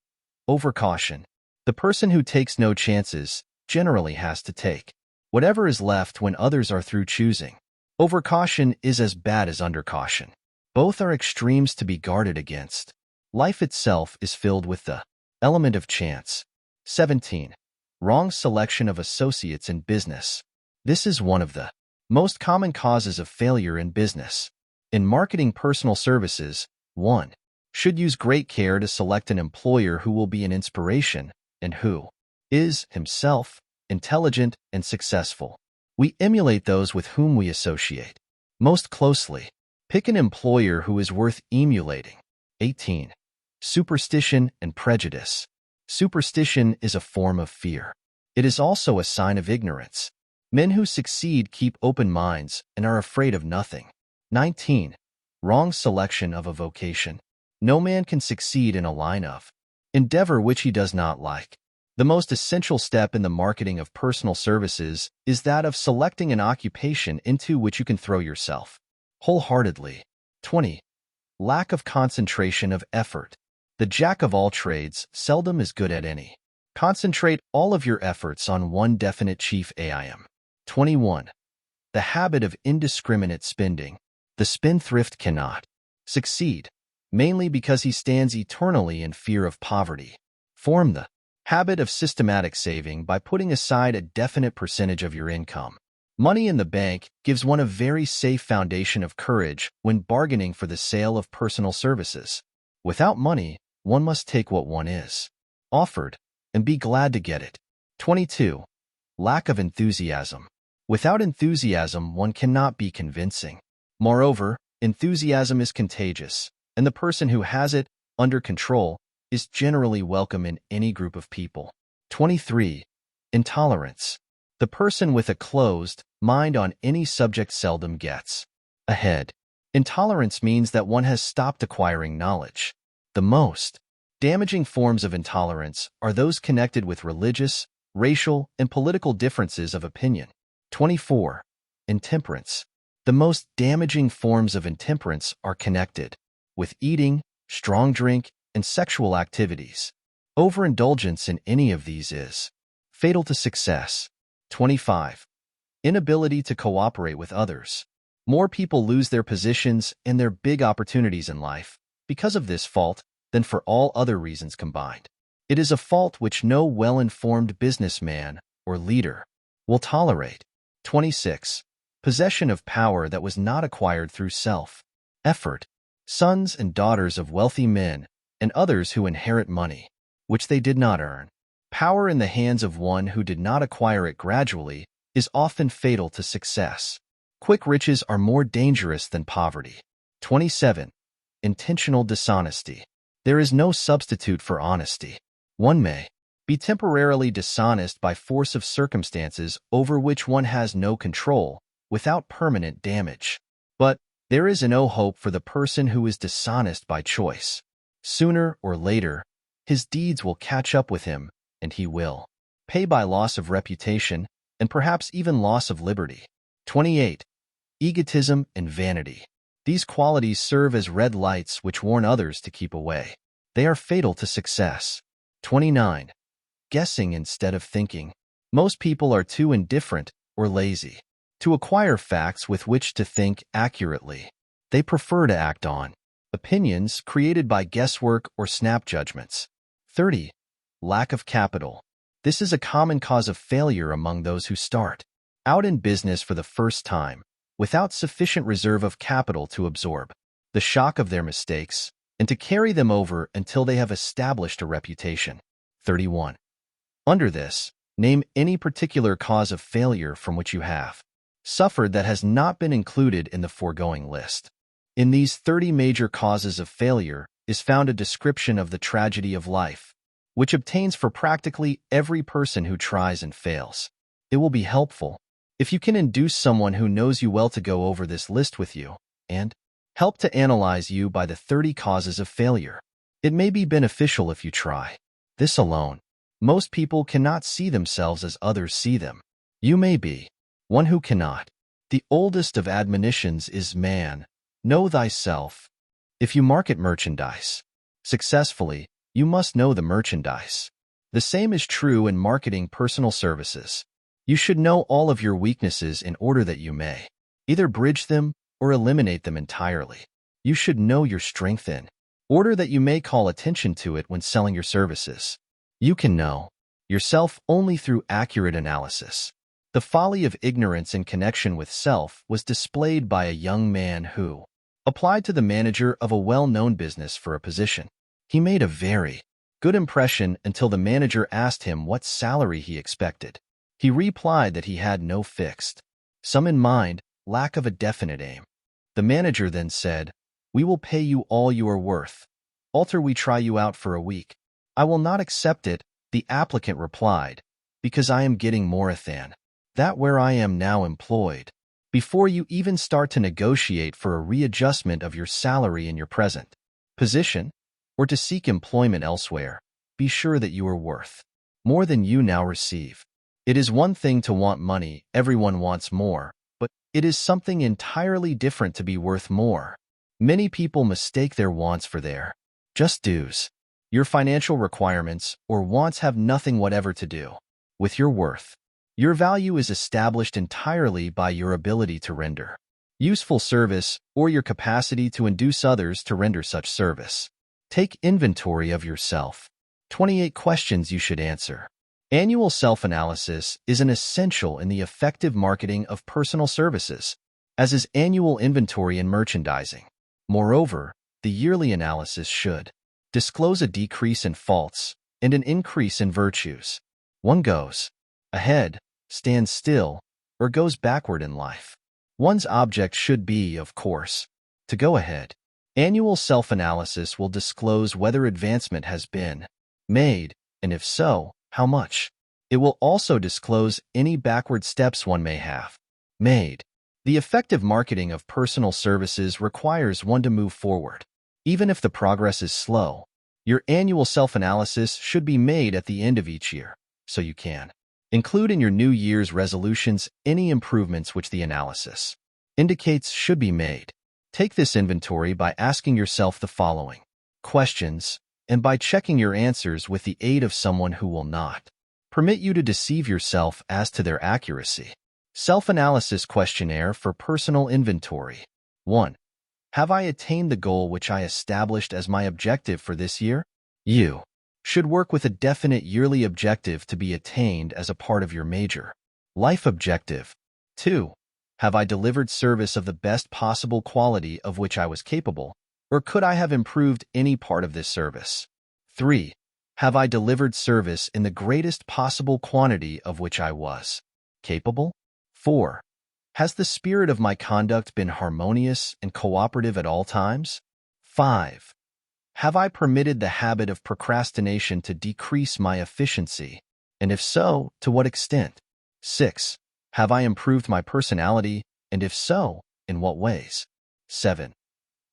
Overcaution. The person who takes no chances generally has to take whatever is left when others are through choosing. Overcaution is as bad as undercaution. Both are extremes to be guarded against. Life itself is filled with the element of chance. 17. Wrong selection of associates in business. This is one of the most common causes of failure in business. In marketing personal services, one should use great care to select an employer who will be an inspiration and who is, himself, intelligent and successful. We emulate those with whom we associate most closely. Pick an employer who is worth emulating. 18. Superstition and prejudice. Superstition is a form of fear. It is also a sign of ignorance. Men who succeed keep open minds and are afraid of nothing. 19. Wrong selection of a vocation. No man can succeed in a line of endeavor which he does not like. The most essential step in the marketing of personal services is that of selecting an occupation into which you can throw yourself wholeheartedly. 20. Lack of concentration of effort. The jack of all trades seldom is good at any. Concentrate all of your efforts on one definite chief aim. 21. The habit of indiscriminate spending. The spendthrift cannot succeed, mainly because he stands eternally in fear of poverty. Form the habit of systematic saving by putting aside a definite percentage of your income. Money in the bank gives one a very safe foundation of courage when bargaining for the sale of personal services. Without money, one must take what one is offered and be glad to get it. 22. Lack of enthusiasm. Without enthusiasm, one cannot be convincing. Moreover, enthusiasm is contagious, and the person who has it under control is generally welcome in any group of people. 23. Intolerance. The person with a closed mind on any subject seldom gets ahead. Intolerance means that one has stopped acquiring knowledge. The most damaging forms of intolerance are those connected with religious, racial, and political differences of opinion. 24. Intemperance. The most damaging forms of intemperance are connected with eating, strong drink, and sexual activities. Overindulgence in any of these is fatal to success. 25. Inability to cooperate with others. More people lose their positions and their big opportunities in life because of this fault than for all other reasons combined. It is a fault which no well-informed businessman or leader will tolerate. 26. Possession of power that was not acquired through self-effort. Sons and daughters of wealthy men and others who inherit money, which they did not earn. Power in the hands of one who did not acquire it gradually is often fatal to success. Quick riches are more dangerous than poverty. 27. Intentional dishonesty. There is no substitute for honesty. One may be temporarily dishonest by force of circumstances over which one has no control, without permanent damage. But there is no hope for the person who is dishonest by choice. Sooner or later, his deeds will catch up with him, and he will pay by loss of reputation and perhaps even loss of liberty. 28. Egotism and vanity. These qualities serve as red lights which warn others to keep away. They are fatal to success. 29. Guessing instead of thinking. Most people are too indifferent or lazy to acquire facts with which to think accurately. They prefer to act on opinions created by guesswork or snap judgments. 30. Lack of capital. This is a common cause of failure among those who start out in business for the first time, without sufficient reserve of capital to absorb the shock of their mistakes and to carry them over until they have established a reputation. 31. Under this, name any particular cause of failure from which you have suffered that has not been included in the foregoing list. In these 30 major causes of failure is found a description of the tragedy of life, which obtains for practically every person who tries and fails. It will be helpful if you can induce someone who knows you well to go over this list with you and help to analyze you by the 30 causes of failure. It may be beneficial if you try this alone. Most people cannot see themselves as others see them. You may be one who cannot. The oldest of admonitions is, man, know thyself. If you market merchandise successfully, you must know the merchandise. The same is true in marketing personal services. You should know all of your weaknesses in order that you may either bridge them or eliminate them entirely. You should know your strength in order that you may call attention to it when selling your services. You can know yourself only through accurate analysis. The folly of ignorance in connection with self was displayed by a young man who applied to the manager of a well-known business for a position. He made a very good impression until the manager asked him what salary he expected. He replied that he had no fixed sum in mind, lack of a definite aim. The manager then said, "We will pay you all you are worth. Alter we try you out for a week." "I will not accept it," the applicant replied, "because I am getting more than that where I am now employed." Before you even start to negotiate for a readjustment of your salary in your present position, or to seek employment elsewhere, be sure that you are worth more than you now receive. It is one thing to want money, everyone wants more, but it is something entirely different to be worth more. Many people mistake their wants for their just dues. Your financial requirements or wants have nothing whatever to do with your worth. Your value is established entirely by your ability to render useful service or your capacity to induce others to render such service. Take inventory of yourself. 28 questions you should answer. Annual self-analysis is an essential in the effective marketing of personal services, as is annual inventory in merchandising. Moreover, the yearly analysis should disclose a decrease in faults and an increase in virtues. One goes ahead, stands still, or goes backward in life. One's object should be, of course, to go ahead. Annual self-analysis will disclose whether advancement has been made, and if so, how much. It will also disclose any backward steps one may have made. The effective marketing of personal services requires one to move forward. Even if the progress is slow, your annual self-analysis should be made at the end of each year, so you can include in your New Year's resolutions any improvements which the analysis indicates should be made. Take this inventory by asking yourself the following questions and by checking your answers with the aid of someone who will not permit you to deceive yourself as to their accuracy. Self-analysis questionnaire for personal inventory. 1. Have I attained the goal which I established as my objective for this year? You should work with a definite yearly objective to be attained as a part of your major life objective. 2. Have I delivered service of the best possible quality of which I was capable, or could I have improved any part of this service? 3. Have I delivered service in the greatest possible quantity of which I was capable? 4. Has the spirit of my conduct been harmonious and cooperative at all times? 5. Have I permitted the habit of procrastination to decrease my efficiency, and if so, to what extent? 6. Have I improved my personality, and if so, in what ways? 7.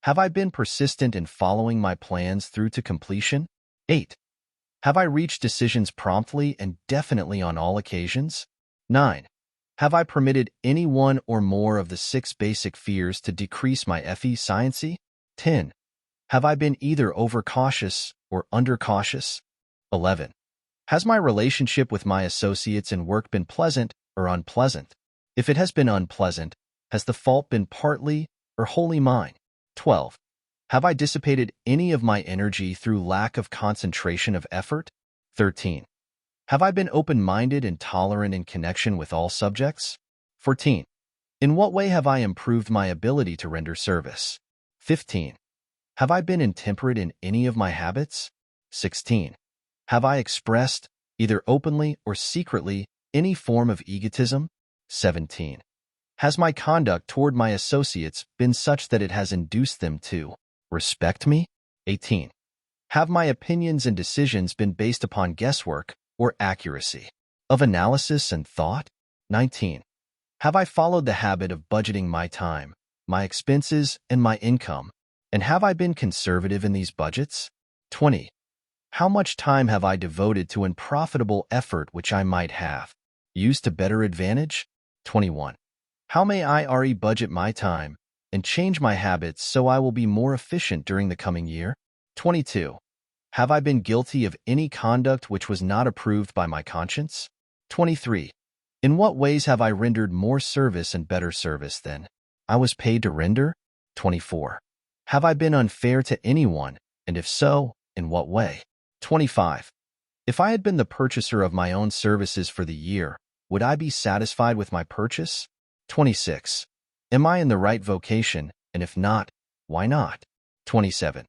Have I been persistent in following my plans through to completion? 8. Have I reached decisions promptly and definitely on all occasions? 9. Have I permitted any one or more of the 6 basic fears to decrease my efficiency? 10. Have I been either overcautious or undercautious? 11. Has my relationship with my associates in work been pleasant or unpleasant? If it has been unpleasant, has the fault been partly or wholly mine? 12. Have I dissipated any of my energy through lack of concentration of effort? 13. Have I been open-minded and tolerant in connection with all subjects? 14. In what way have I improved my ability to render service? 15. Have I been intemperate in any of my habits? 16. Have I expressed, either openly or secretly, any form of egotism? 17. Has my conduct toward my associates been such that it has induced them to respect me? 18. Have my opinions and decisions been based upon guesswork or accuracy of analysis and thought? 19. Have I followed the habit of budgeting my time, my expenses, and my income? And have I been conservative in these budgets? 20. How much time have I devoted to unprofitable effort which I might have used to better advantage? 21. How may I budget my time and change my habits so I will be more efficient during the coming year? 22. Have I been guilty of any conduct which was not approved by my conscience? 23. In what ways have I rendered more service and better service than I was paid to render? 24. Have I been unfair to anyone, and if so, in what way? 25. If I had been the purchaser of my own services for the year, would I be satisfied with my purchase? 26. Am I in the right vocation, and if not, why not? 27.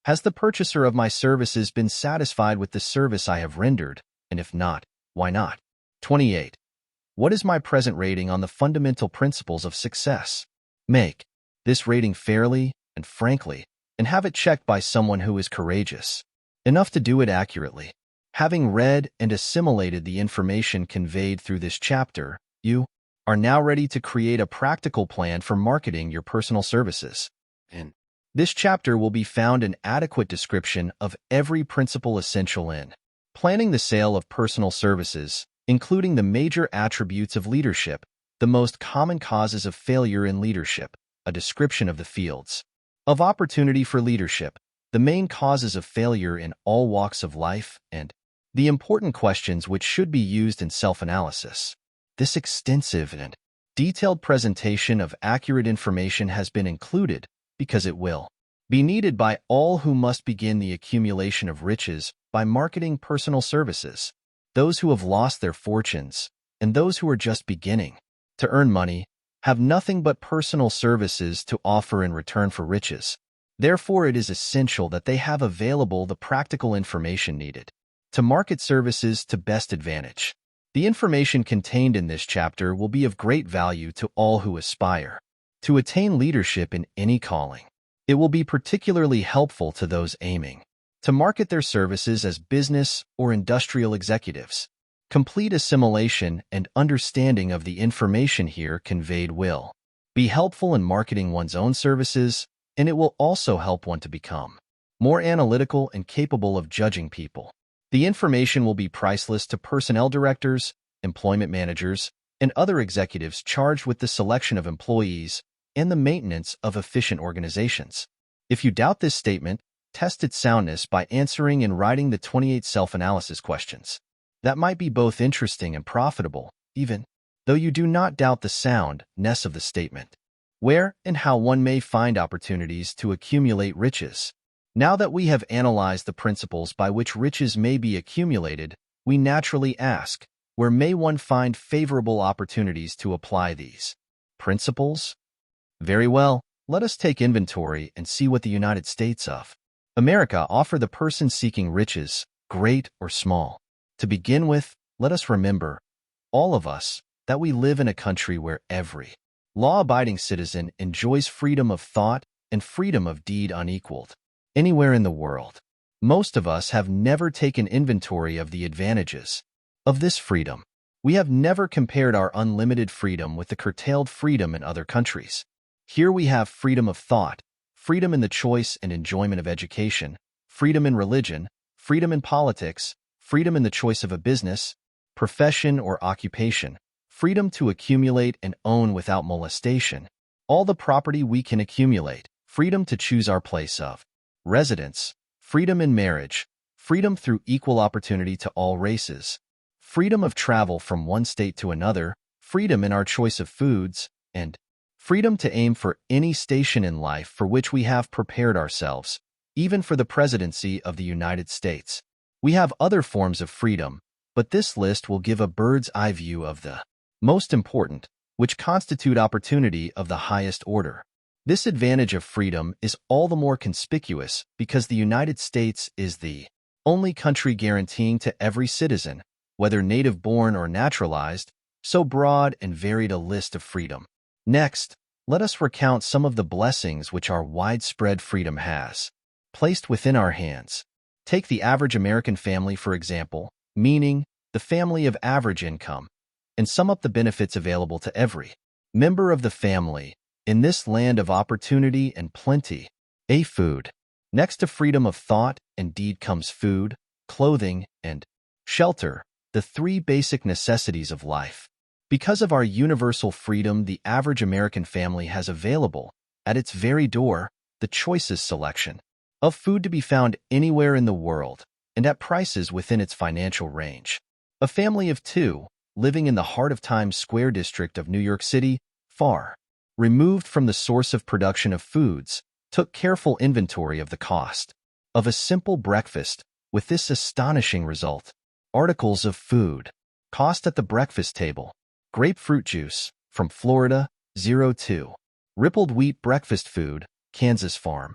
Has the purchaser of my services been satisfied with the service I have rendered, and if not, why not? 28. What is my present rating on the fundamental principles of success? Make this rating fairly and frankly, and have it checked by someone who is courageous enough to do it accurately. Having read and assimilated the information conveyed through this chapter, you are now ready to create a practical plan for marketing your personal services. In this chapter will be found an adequate description of every principle essential in planning the sale of personal services, including the major attributes of leadership, the most common causes of failure in leadership, a description of the fields of opportunity for leadership, the main causes of failure in all walks of life, and the important questions which should be used in self-analysis. This extensive and detailed presentation of accurate information has been included because it will be needed by all who must begin the accumulation of riches by marketing personal services, those who have lost their fortunes, and those who are just beginning to earn money, have nothing but personal services to offer in return for riches. Therefore, it is essential that they have available the practical information needed to market services to best advantage. The information contained in this chapter will be of great value to all who aspire to attain leadership in any calling. It will be particularly helpful to those aiming to market their services as business or industrial executives. Complete assimilation and understanding of the information here conveyed will be helpful in marketing one's own services, and it will also help one to become more analytical and capable of judging people. The information will be priceless to personnel directors, employment managers, and other executives charged with the selection of employees and the maintenance of efficient organizations. If you doubt this statement, test its soundness by answering and writing the 28 self-analysis questions. That might be both interesting and profitable, even though you do not doubt the soundness of the statement. Where and how one may find opportunities to accumulate riches. Now that we have analyzed the principles by which riches may be accumulated, we naturally ask, where may one find favorable opportunities to apply these principles? Very well, let us take inventory and see what the United States of America offer the person seeking riches, great or small. To begin with, let us remember, all of us, that we live in a country where every law-abiding citizen enjoys freedom of thought and freedom of deed unequaled anywhere in the world. Most of us have never taken inventory of the advantages of this freedom. We have never compared our unlimited freedom with the curtailed freedom in other countries. Here we have freedom of thought, freedom in the choice and enjoyment of education, freedom in religion, freedom in politics, freedom in the choice of a business, profession or occupation, freedom to accumulate and own without molestation, all the property we can accumulate, freedom to choose our place of residence, freedom in marriage, freedom through equal opportunity to all races, freedom of travel from one state to another, freedom in our choice of foods, and freedom to aim for any station in life for which we have prepared ourselves, even for the presidency of the United States. We have other forms of freedom, but this list will give a bird's-eye view of the most important, which constitute opportunity of the highest order. This advantage of freedom is all the more conspicuous because the United States is the only country guaranteeing to every citizen, whether native-born or naturalized, so broad and varied a list of freedom. Next, let us recount some of the blessings which our widespread freedom has placed within our hands. Take the average American family, for example, meaning the family of average income, and sum up the benefits available to every member of the family in this land of opportunity and plenty. A. Food. Next to freedom of thought and deed comes food, clothing, and shelter, the three basic necessities of life. Because of our universal freedom, the average American family has available, at its very door, the choicest selection of food to be found anywhere in the world, and at prices within its financial range. A family of two, living in the heart of Times Square district of New York City, far removed from the source of production of foods, took careful inventory of the cost of a simple breakfast, with this astonishing result. Articles of food. Cost at the breakfast table. Grapefruit juice, from Florida, 02. Rippled wheat breakfast food, Kansas farm,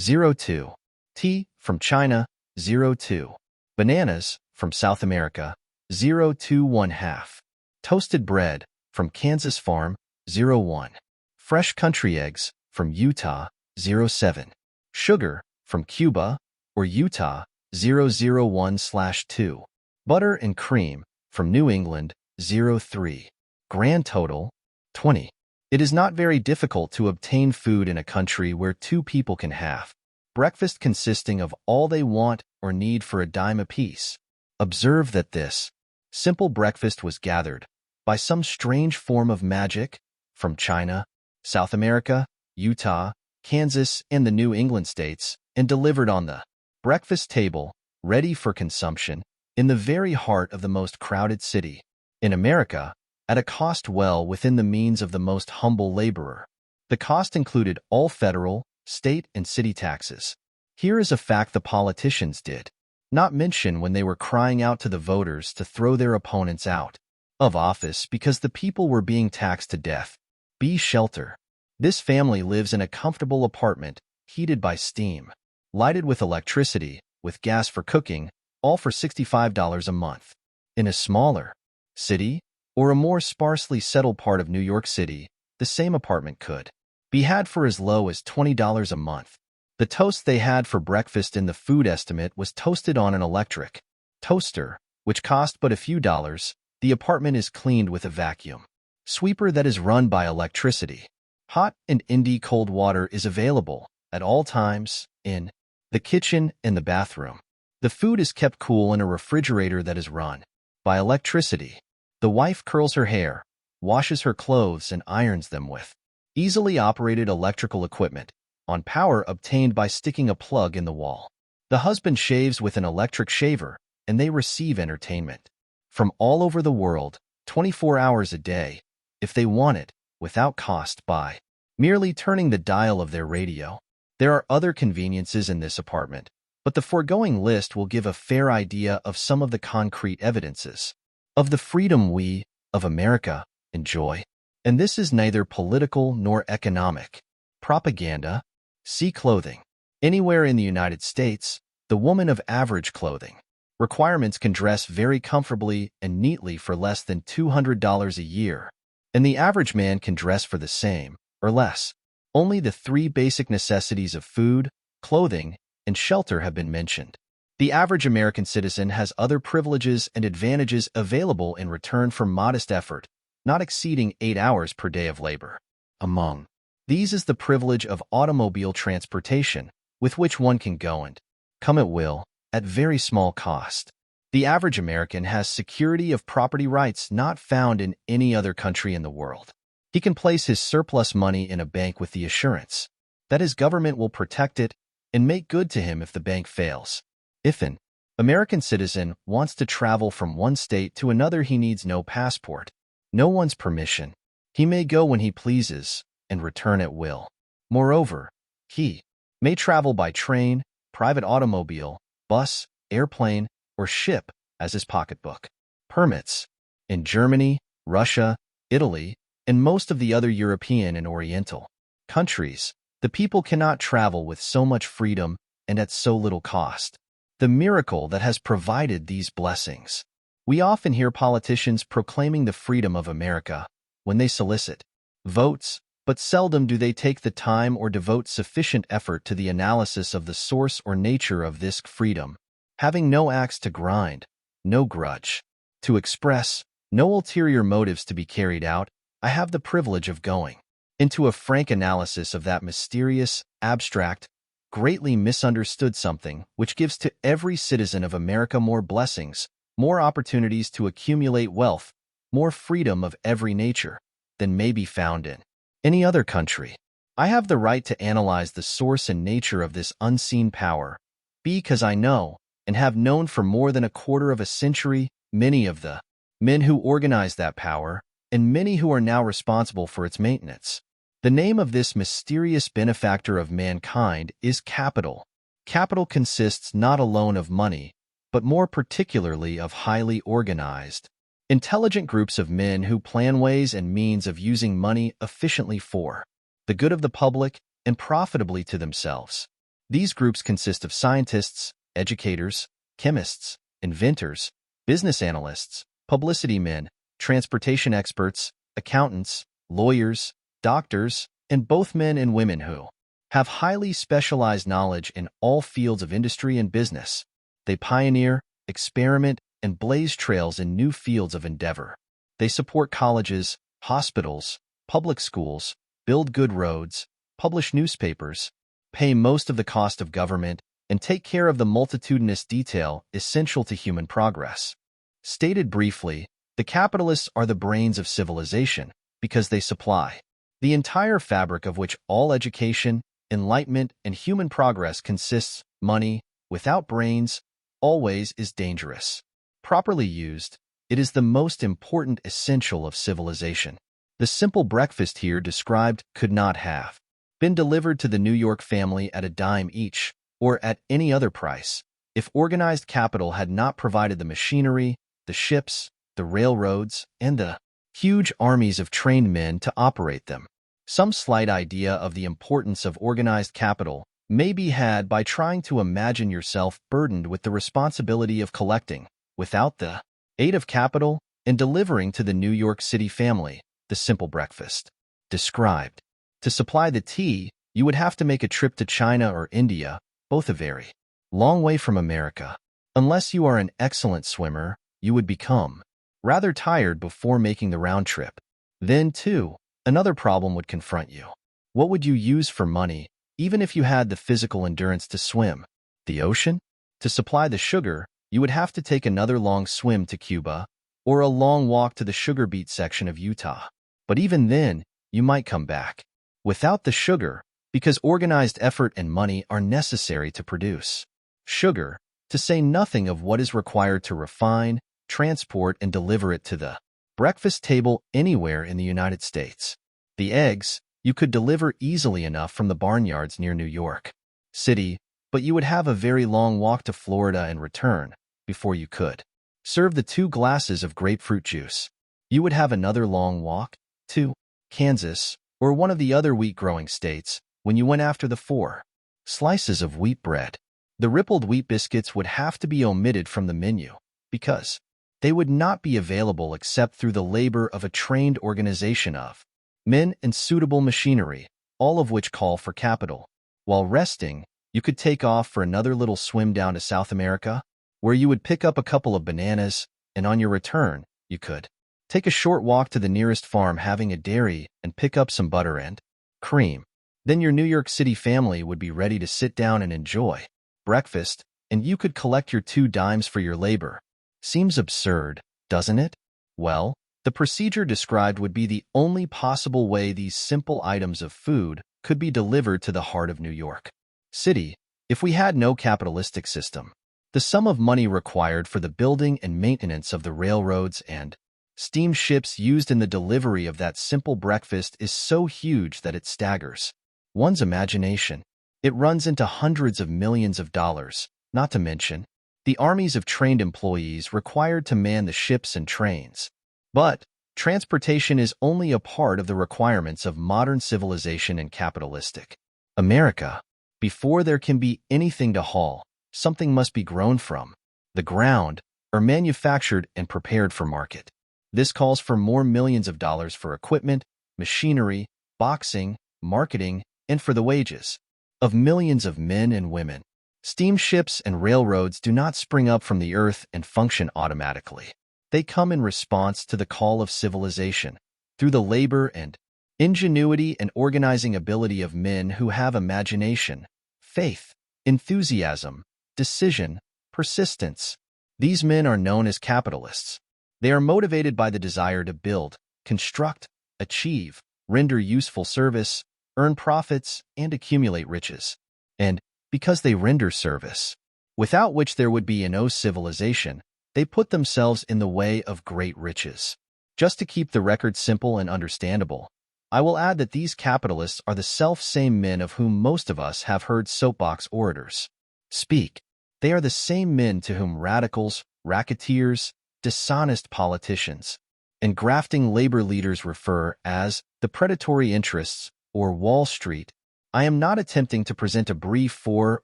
02. Tea, from China, 02. Bananas, from South America, 02 1/2. Toasted bread, from Kansas farm, 01. Fresh country eggs, from Utah, 07. Sugar, from Cuba, or Utah, 001/2. Butter and cream, from New England, 03. Grand total, 20. It is not very difficult to obtain food in a country where two people can have breakfast consisting of all they want or need for a dime apiece. Observe that this simple breakfast was gathered by some strange form of magic from China, South America, Utah, Kansas, and the New England states, and delivered on the breakfast table, ready for consumption, in the very heart of the most crowded city in America, at a cost well within the means of the most humble laborer. The cost included all federal, state, and city taxes. Here is a fact the politicians did not mention when they were crying out to the voters to throw their opponents out of office because the people were being taxed to death. B. Shelter. This family lives in a comfortable apartment, heated by steam, lighted with electricity, with gas for cooking, all for $65 a month. In a smaller city, or a more sparsely settled part of New York City, the same apartment could be had for as low as $20 a month. The toast they had for breakfast in the food estimate was toasted on an electric toaster, which cost but a few dollars. The apartment is cleaned with a vacuum sweeper that is run by electricity. Hot and cold water is available at all times in the kitchen and the bathroom. The food is kept cool in a refrigerator that is run by electricity. The wife curls her hair, washes her clothes, and irons them with easily operated electrical equipment on power obtained by sticking a plug in the wall. The husband shaves with an electric shaver, and they receive entertainment from all over the world, 24 hours a day, if they want it, without cost, by merely turning the dial of their radio. There are other conveniences in this apartment, but the foregoing list will give a fair idea of some of the concrete evidences of the freedom we, of America, enjoy. And this is neither political nor economic propaganda. See clothing. Anywhere in the United States, the woman of average clothing requirements can dress very comfortably and neatly for less than $200 a year, and the average man can dress for the same, or less. Only the three basic necessities of food, clothing, and shelter have been mentioned. The average American citizen has other privileges and advantages available in return for modest effort, not exceeding 8 hours per day of labor. Among these is the privilege of automobile transportation, with which one can go and come at will, at very small cost. The average American has security of property rights not found in any other country in the world. He can place his surplus money in a bank with the assurance that his government will protect it and make good to him if the bank fails. If an American citizen wants to travel from one state to another, he needs no passport, no one's permission. He may go when he pleases and return at will. Moreover, he may travel by train, private automobile, bus, airplane, or ship as his pocketbook permits. In Germany, Russia, Italy, and most of the other European and Oriental countries, the people cannot travel with so much freedom and at so little cost. The miracle that has provided these blessings. We often hear politicians proclaiming the freedom of America when they solicit votes, but seldom do they take the time or devote sufficient effort to the analysis of the source or nature of this freedom. Having no axe to grind, no grudge to express, no ulterior motives to be carried out, I have the privilege of going into a frank analysis of that mysterious, abstract, greatly misunderstood something which gives to every citizen of America more blessings, more opportunities to accumulate wealth, more freedom of every nature than may be found in any other country. I have the right to analyze the source and nature of this unseen power, because I know, and have known for more than a quarter of a century, many of the men who organized that power, and many who are now responsible for its maintenance. The name of this mysterious benefactor of mankind is capital. Capital consists not alone of money, but more particularly of highly organized, intelligent groups of men who plan ways and means of using money efficiently for the good of the public and profitably to themselves. These groups consist of scientists, educators, chemists, inventors, business analysts, publicity men, transportation experts, accountants, lawyers, doctors, and both men and women who have highly specialized knowledge in all fields of industry and business. They pioneer, experiment, and blaze trails in new fields of endeavor. They support colleges, hospitals, public schools, build good roads, publish newspapers, pay most of the cost of government, and take care of the multitudinous detail essential to human progress. Stated briefly, the capitalists are the brains of civilization because they supply the entire fabric of which all education, enlightenment, and human progress consists. Money, without brains, always is dangerous. Properly used, it is the most important essential of civilization. The simple breakfast here described could not have been delivered to the New York family at a dime each, or at any other price, if organized capital had not provided the machinery, the ships, the railroads, and the huge armies of trained men to operate them. Some slight idea of the importance of organized capital may be had by trying to imagine yourself burdened with the responsibility of collecting, without the aid of capital, and delivering to the New York City family the simple breakfast described. To supply the tea, you would have to make a trip to China or India, both a very long way from America. Unless you are an excellent swimmer, you would become rather tired before making the round trip. Then, too, another problem would confront you. What would you use for money, even if you had the physical endurance to swim? The ocean? To supply the sugar, you would have to take another long swim to Cuba, or a long walk to the sugar beet section of Utah. But even then, you might come back without the sugar, because organized effort and money are necessary to produce sugar, to say nothing of what is required to refine, transport, and deliver it to the breakfast table anywhere in the United States. The eggs, you could deliver easily enough from the barnyards near New York City, but you would have a very long walk to Florida and return before you could serve the 2 glasses of grapefruit juice. You would have another long walk to Kansas or one of the other wheat-growing states when you went after the 4 slices of wheat bread. The rippled wheat biscuits would have to be omitted from the menu because they would not be available except through the labor of a trained organization of men and suitable machinery, all of which call for capital. While resting, you could take off for another little swim down to South America, where you would pick up a couple of bananas, and on your return, you could take a short walk to the nearest farm having a dairy and pick up some butter and cream. Then your New York City family would be ready to sit down and enjoy breakfast, and you could collect your 2 dimes for your labor. Seems absurd, doesn't it? Well, the procedure described would be the only possible way these simple items of food could be delivered to the heart of New York City if we had no capitalistic system. The sum of money required for the building and maintenance of the railroads and steamships used in the delivery of that simple breakfast is so huge that it staggers one's imagination. It runs into hundreds of millions of dollars, not to mention the armies of trained employees required to man the ships and trains. But transportation is only a part of the requirements of modern civilization and capitalistic America. Before there can be anything to haul, something must be grown from the ground or manufactured and prepared for market. This calls for more millions of dollars for equipment, machinery, boxing, marketing, and for the wages of millions of men and women. Steamships and railroads do not spring up from the earth and function automatically. They come in response to the call of civilization, through the labor and ingenuity and organizing ability of men who have imagination, faith, enthusiasm, decision, persistence. These men are known as capitalists. They are motivated by the desire to build, construct, achieve, render useful service, earn profits, and accumulate riches. And because they render service, without which there would be no civilization, they put themselves in the way of great riches. Just to keep the record simple and understandable, I will add that these capitalists are the self-same men of whom most of us have heard soapbox orators speak. They are the same men to whom radicals, racketeers, dishonest politicians, and grafting labor leaders refer as the predatory interests or Wall Street. I am not attempting to present a brief for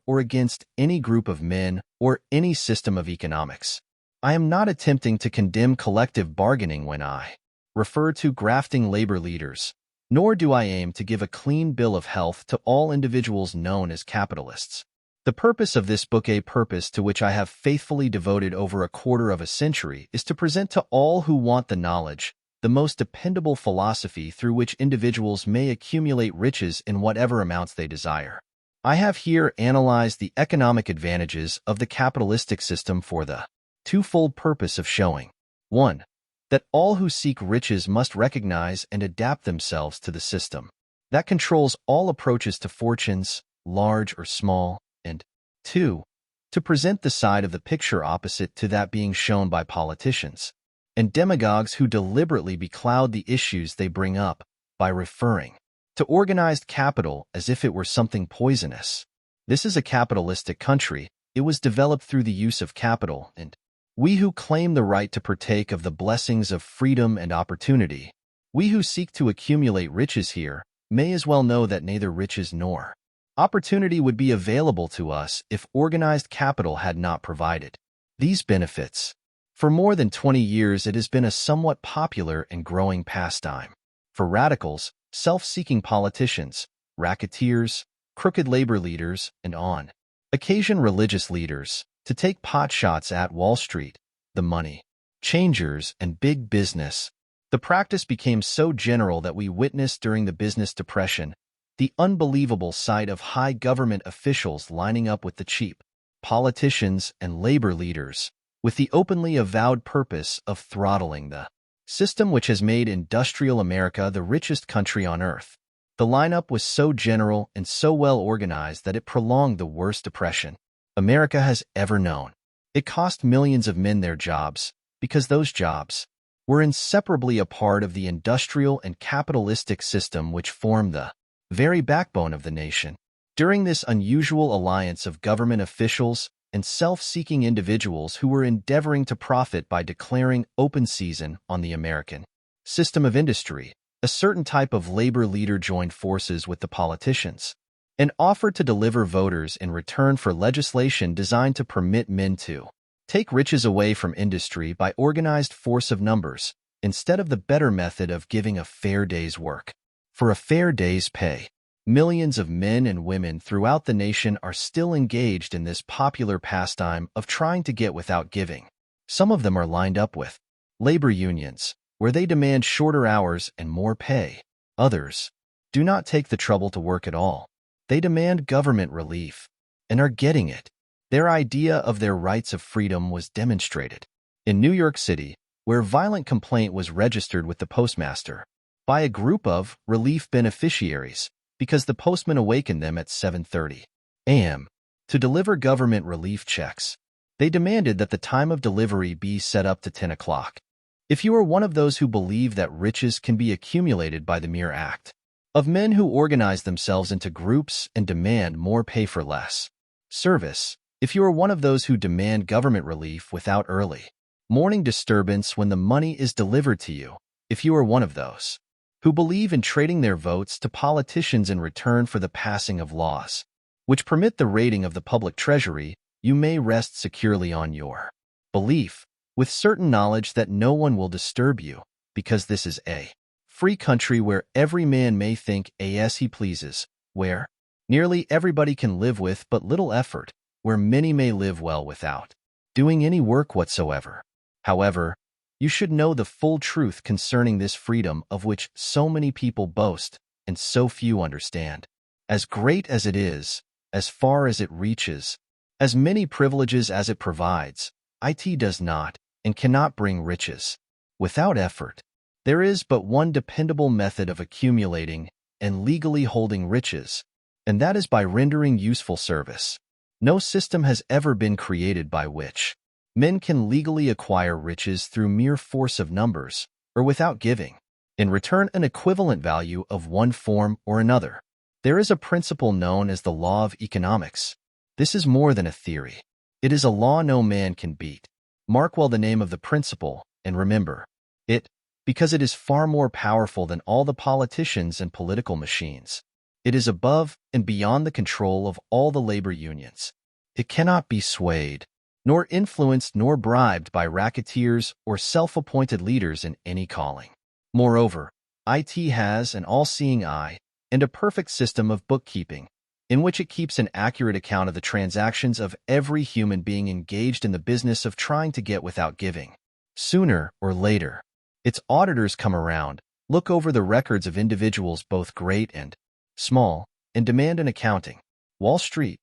or against any group of men or any system of economics. I am not attempting to condemn collective bargaining when I refer to grafting labor leaders, nor do I aim to give a clean bill of health to all individuals known as capitalists. The purpose of this book, a purpose to which I have faithfully devoted over a quarter of a century, is to present to all who want the knowledge, the most dependable philosophy through which individuals may accumulate riches in whatever amounts they desire. I have here analyzed the economic advantages of the capitalistic system for the twofold purpose of showing 1. That all who seek riches must recognize and adapt themselves to the system that controls all approaches to fortunes, large or small, and 2. To present the side of the picture opposite to that being shown by politicians and demagogues who deliberately becloud the issues they bring up by referring to organized capital as if it were something poisonous. This is a capitalistic country. It was developed through the use of capital, and we who claim the right to partake of the blessings of freedom and opportunity, we who seek to accumulate riches here, may as well know that neither riches nor Opportunity would be available to us if organized capital had not provided these benefits. For more than 20 years, it has been a somewhat popular and growing pastime for radicals, self-seeking politicians, racketeers, crooked labor leaders, and on occasion religious leaders to take potshots at Wall Street, the money changers, and big business. The practice became so general that we witnessed during the business depression the unbelievable sight of high government officials lining up with the cheap politicians and labor leaders with the openly avowed purpose of throttling the system which has made industrial America the richest country on earth. The lineup was so general and so well organized that it prolonged the worst depression America has ever known. It cost millions of men their jobs because those jobs were inseparably a part of the industrial and capitalistic system which formed the very backbone of the nation. During this unusual alliance of government officials and self-seeking individuals who were endeavoring to profit by declaring open season on the American system of industry, a certain type of labor leader joined forces with the politicians and offered to deliver voters in return for legislation designed to permit men to take riches away from industry by organized force of numbers, instead of the better method of giving a fair day's work for a fair day's pay. Millions of men and women throughout the nation are still engaged in this popular pastime of trying to get without giving. Some of them are lined up with labor unions, where they demand shorter hours and more pay. Others do not take the trouble to work at all. They demand government relief, and are getting it. Their idea of their rights of freedom was demonstrated in New York City, where violent complaint was registered with the postmaster by a group of relief beneficiaries because the postman awakened them at 7:30 a.m. to deliver government relief checks. They demanded that the time of delivery be set up to 10 o'clock. If you are one of those who believe that riches can be accumulated by the mere act of men who organize themselves into groups and demand more pay for less service, if you are one of those who demand government relief without early morning disturbance when the money is delivered to you, if you are one of those who believe in trading their votes to politicians in return for the passing of laws which permit the raiding of the public treasury, you may rest securely on your belief, with certain knowledge that no one will disturb you, because this is a free country where every man may think as he pleases, where nearly everybody can live with but little effort, where many may live well without doing any work whatsoever. However, you should know the full truth concerning this freedom of which so many people boast and so few understand. As great as it is, as far as it reaches, as many privileges as it provides, it does not and cannot bring riches without effort. There is but one dependable method of accumulating and legally holding riches, and that is by rendering useful service. No system has ever been created by which men can legally acquire riches through mere force of numbers, or without giving, in return, an equivalent value of one form or another. There is a principle known as the law of economics. This is more than a theory. It is a law no man can beat. Mark well the name of the principle, and remember it, because it is far more powerful than all the politicians and political machines. It is above and beyond the control of all the labor unions. It cannot be swayed, nor influenced nor bribed by racketeers or self-appointed leaders in any calling. Moreover, it has an all-seeing eye and a perfect system of bookkeeping, in which it keeps an accurate account of the transactions of every human being engaged in the business of trying to get without giving. Sooner or later, its auditors come around, look over the records of individuals both great and small, and demand an accounting. Wall Street,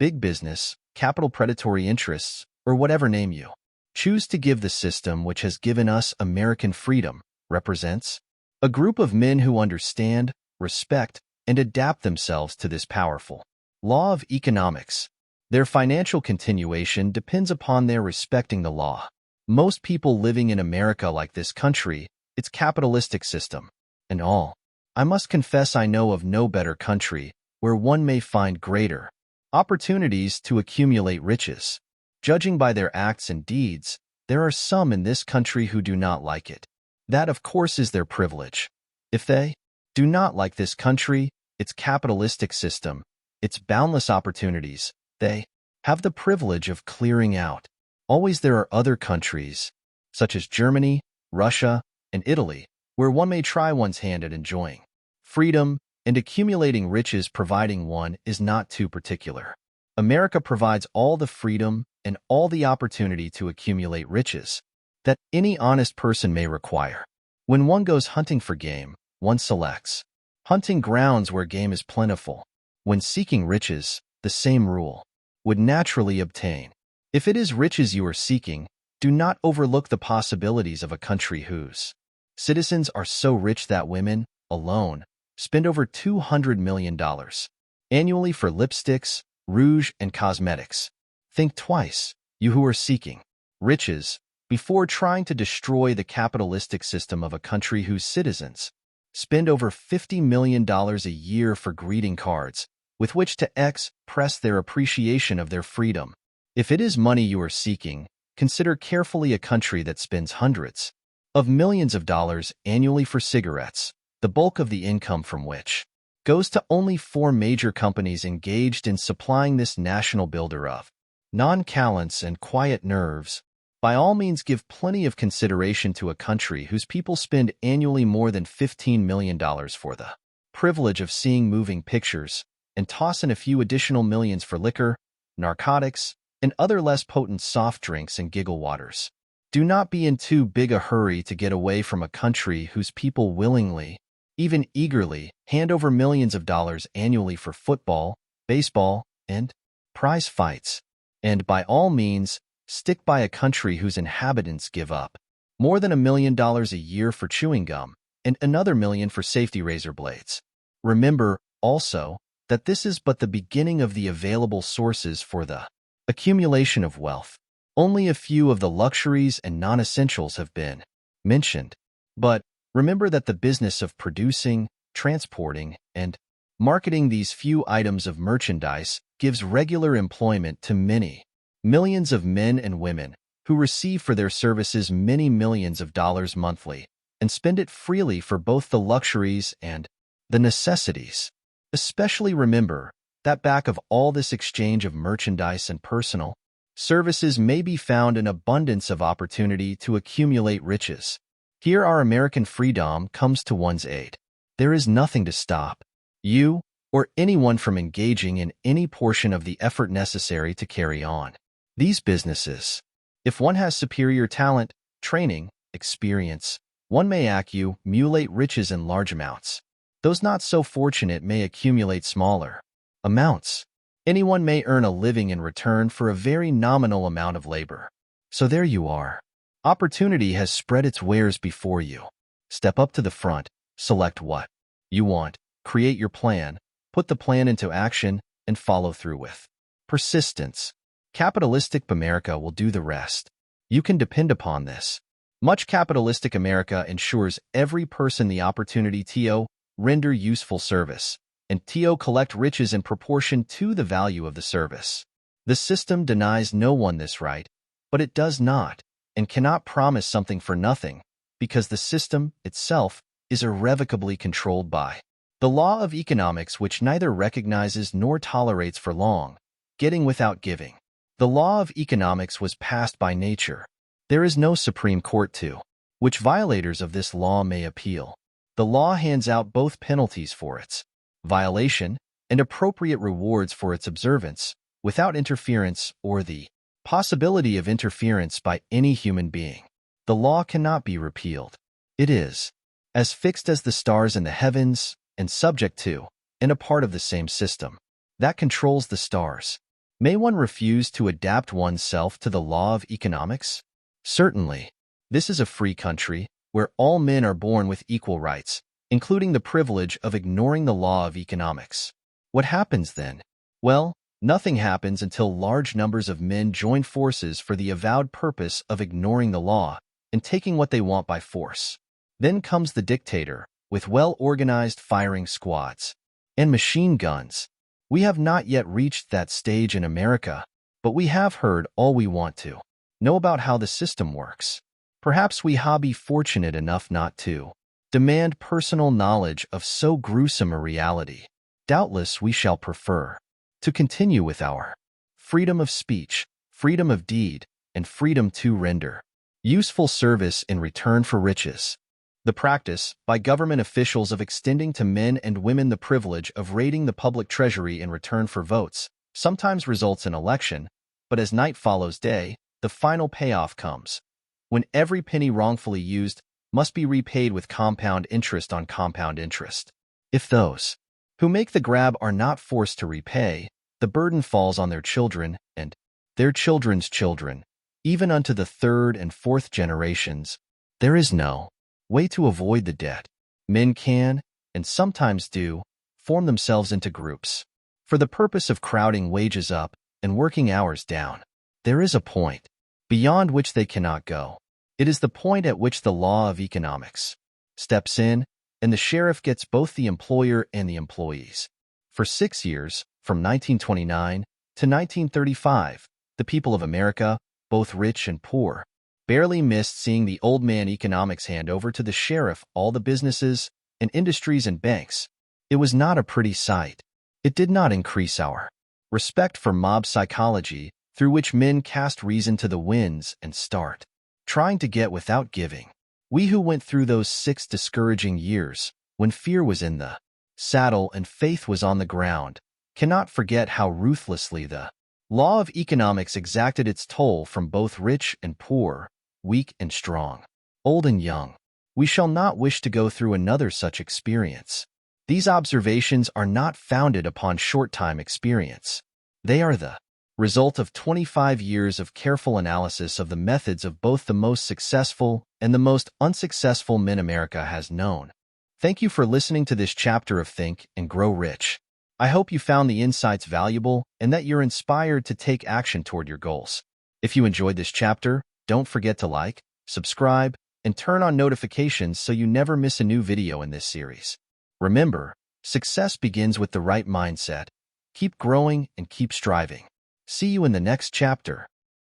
big business, capital predatory interests, or whatever name you choose to give the system which has given us American freedom, represents a group of men who understand, respect, and adapt themselves to this powerful law of economics. Their financial continuation depends upon their respecting the law. Most people living in America like this country, its capitalistic system, and all. I must confess I know of no better country where one may find greater opportunities to accumulate riches. Judging by their acts and deeds, there are some in this country who do not like it. That, of course, is their privilege. If they do not like this country, its capitalistic system, its boundless opportunities, they have the privilege of clearing out. Always there are other countries, such as Germany, Russia, and Italy, where one may try one's hand at enjoying freedom and accumulating riches providing one is not too particular. America provides all the freedom and all the opportunity to accumulate riches that any honest person may require. When one goes hunting for game, one selects hunting grounds where game is plentiful. When seeking riches, the same rule would naturally obtain. If it is riches you are seeking, do not overlook the possibilities of a country whose citizens are so rich that women, alone, spend over $200 million annually for lipsticks, rouge, and cosmetics. Think twice, you who are seeking riches, before trying to destroy the capitalistic system of a country whose citizens spend over $50 million a year for greeting cards, with which to express their appreciation of their freedom. If it is money you are seeking, consider carefully a country that spends hundreds of millions of dollars annually for cigarettes, the bulk of the income from which goes to only 4 major companies engaged in supplying this national builder of nonchalance and quiet nerves. By all means, give plenty of consideration to a country whose people spend annually more than $15 million for the privilege of seeing moving pictures, and toss in a few additional millions for liquor, narcotics, and other less potent soft drinks and giggle waters. Do not be in too big a hurry to get away from a country whose people willingly, even eagerly, hand over millions of dollars annually for football, baseball, and prize fights. And by all means, stick by a country whose inhabitants give up more than $1 million a year for chewing gum and another $1 million for safety razor blades. Remember, also, that this is but the beginning of the available sources for the accumulation of wealth. Only a few of the luxuries and non-essentials have been mentioned. But remember that the business of producing, transporting, and marketing these few items of merchandise gives regular employment to many millions of men and women who receive for their services many millions of dollars monthly and spend it freely for both the luxuries and the necessities. Especially remember that back of all this exchange of merchandise and personal services may be found an abundance of opportunity to accumulate riches. Here our American freedom comes to one's aid. There is nothing to stop you or anyone from engaging in any portion of the effort necessary to carry on these businesses. If one has superior talent, training, experience, one may accumulate riches in large amounts. Those not so fortunate may accumulate smaller amounts. Anyone may earn a living in return for a very nominal amount of labor. So there you are. Opportunity has spread its wares before you. Step up to the front, select what you want, create your plan, put the plan into action, and follow through with persistence. Capitalistic America will do the rest. You can depend upon this. Much capitalistic America ensures every person the opportunity to render useful service, and to collect riches in proportion to the value of the service. The system denies no one this right, but it does not, and cannot promise something for nothing, because the system itself is irrevocably controlled by the law of economics, which neither recognizes nor tolerates for long getting without giving. The law of economics was passed by nature. There is no Supreme Court to which violators of this law may appeal. The law hands out both penalties for its violation and appropriate rewards for its observance, without interference or the possibility of interference by any human being. The law cannot be repealed. It is as fixed as the stars in the heavens and subject to and a part of the same system that controls the stars. May one refuse to adapt oneself to the law of economics? Certainly. This is a free country where all men are born with equal rights, including the privilege of ignoring the law of economics. What happens then? Well, nothing happens until large numbers of men join forces for the avowed purpose of ignoring the law and taking what they want by force. Then comes the dictator, with well-organized firing squads and machine guns. We have not yet reached that stage in America, but we have heard all we want to know about how the system works. Perhaps we be fortunate enough not to demand personal knowledge of so gruesome a reality. Doubtless we shall prefer To continue with our freedom of speech, freedom of deed, and freedom to render useful service in return for riches. The practice, by government officials, of extending to men and women the privilege of raiding the public treasury in return for votes sometimes results in election, but as night follows day, the final payoff comes, when every penny wrongfully used must be repaid with compound interest on compound interest. If those who make the grab are not forced to repay, the burden falls on their children and their children's children, even unto the third and fourth generations. There is no way to avoid the debt. Men can, and sometimes do, form themselves into groups for the purpose of crowding wages up and working hours down. There is a point beyond which they cannot go. It is the point at which the law of economics steps in, and the sheriff gets both the employer and the employees. For 6 years, from 1929 to 1935, the people of America, both rich and poor, barely missed seeing the old man economics hand over to the sheriff all the businesses and industries and banks. It was not a pretty sight. It did not increase our respect for mob psychology, through which men cast reason to the winds and start trying to get without giving. We who went through those 6 discouraging years, when fear was in the saddle and faith was on the ground, cannot forget how ruthlessly the law of economics exacted its toll from both rich and poor, weak and strong, old and young. We shall not wish to go through another such experience. These observations are not founded upon short-time experience. They are the result of 25 years of careful analysis of the methods of both the most successful and the most unsuccessful men America has known. Thank you for listening to this chapter of Think and Grow Rich. I hope you found the insights valuable and that you're inspired to take action toward your goals. If you enjoyed this chapter, don't forget to like, subscribe, and turn on notifications so you never miss a new video in this series. Remember, success begins with the right mindset. Keep growing and keep striving. See you in the next chapter.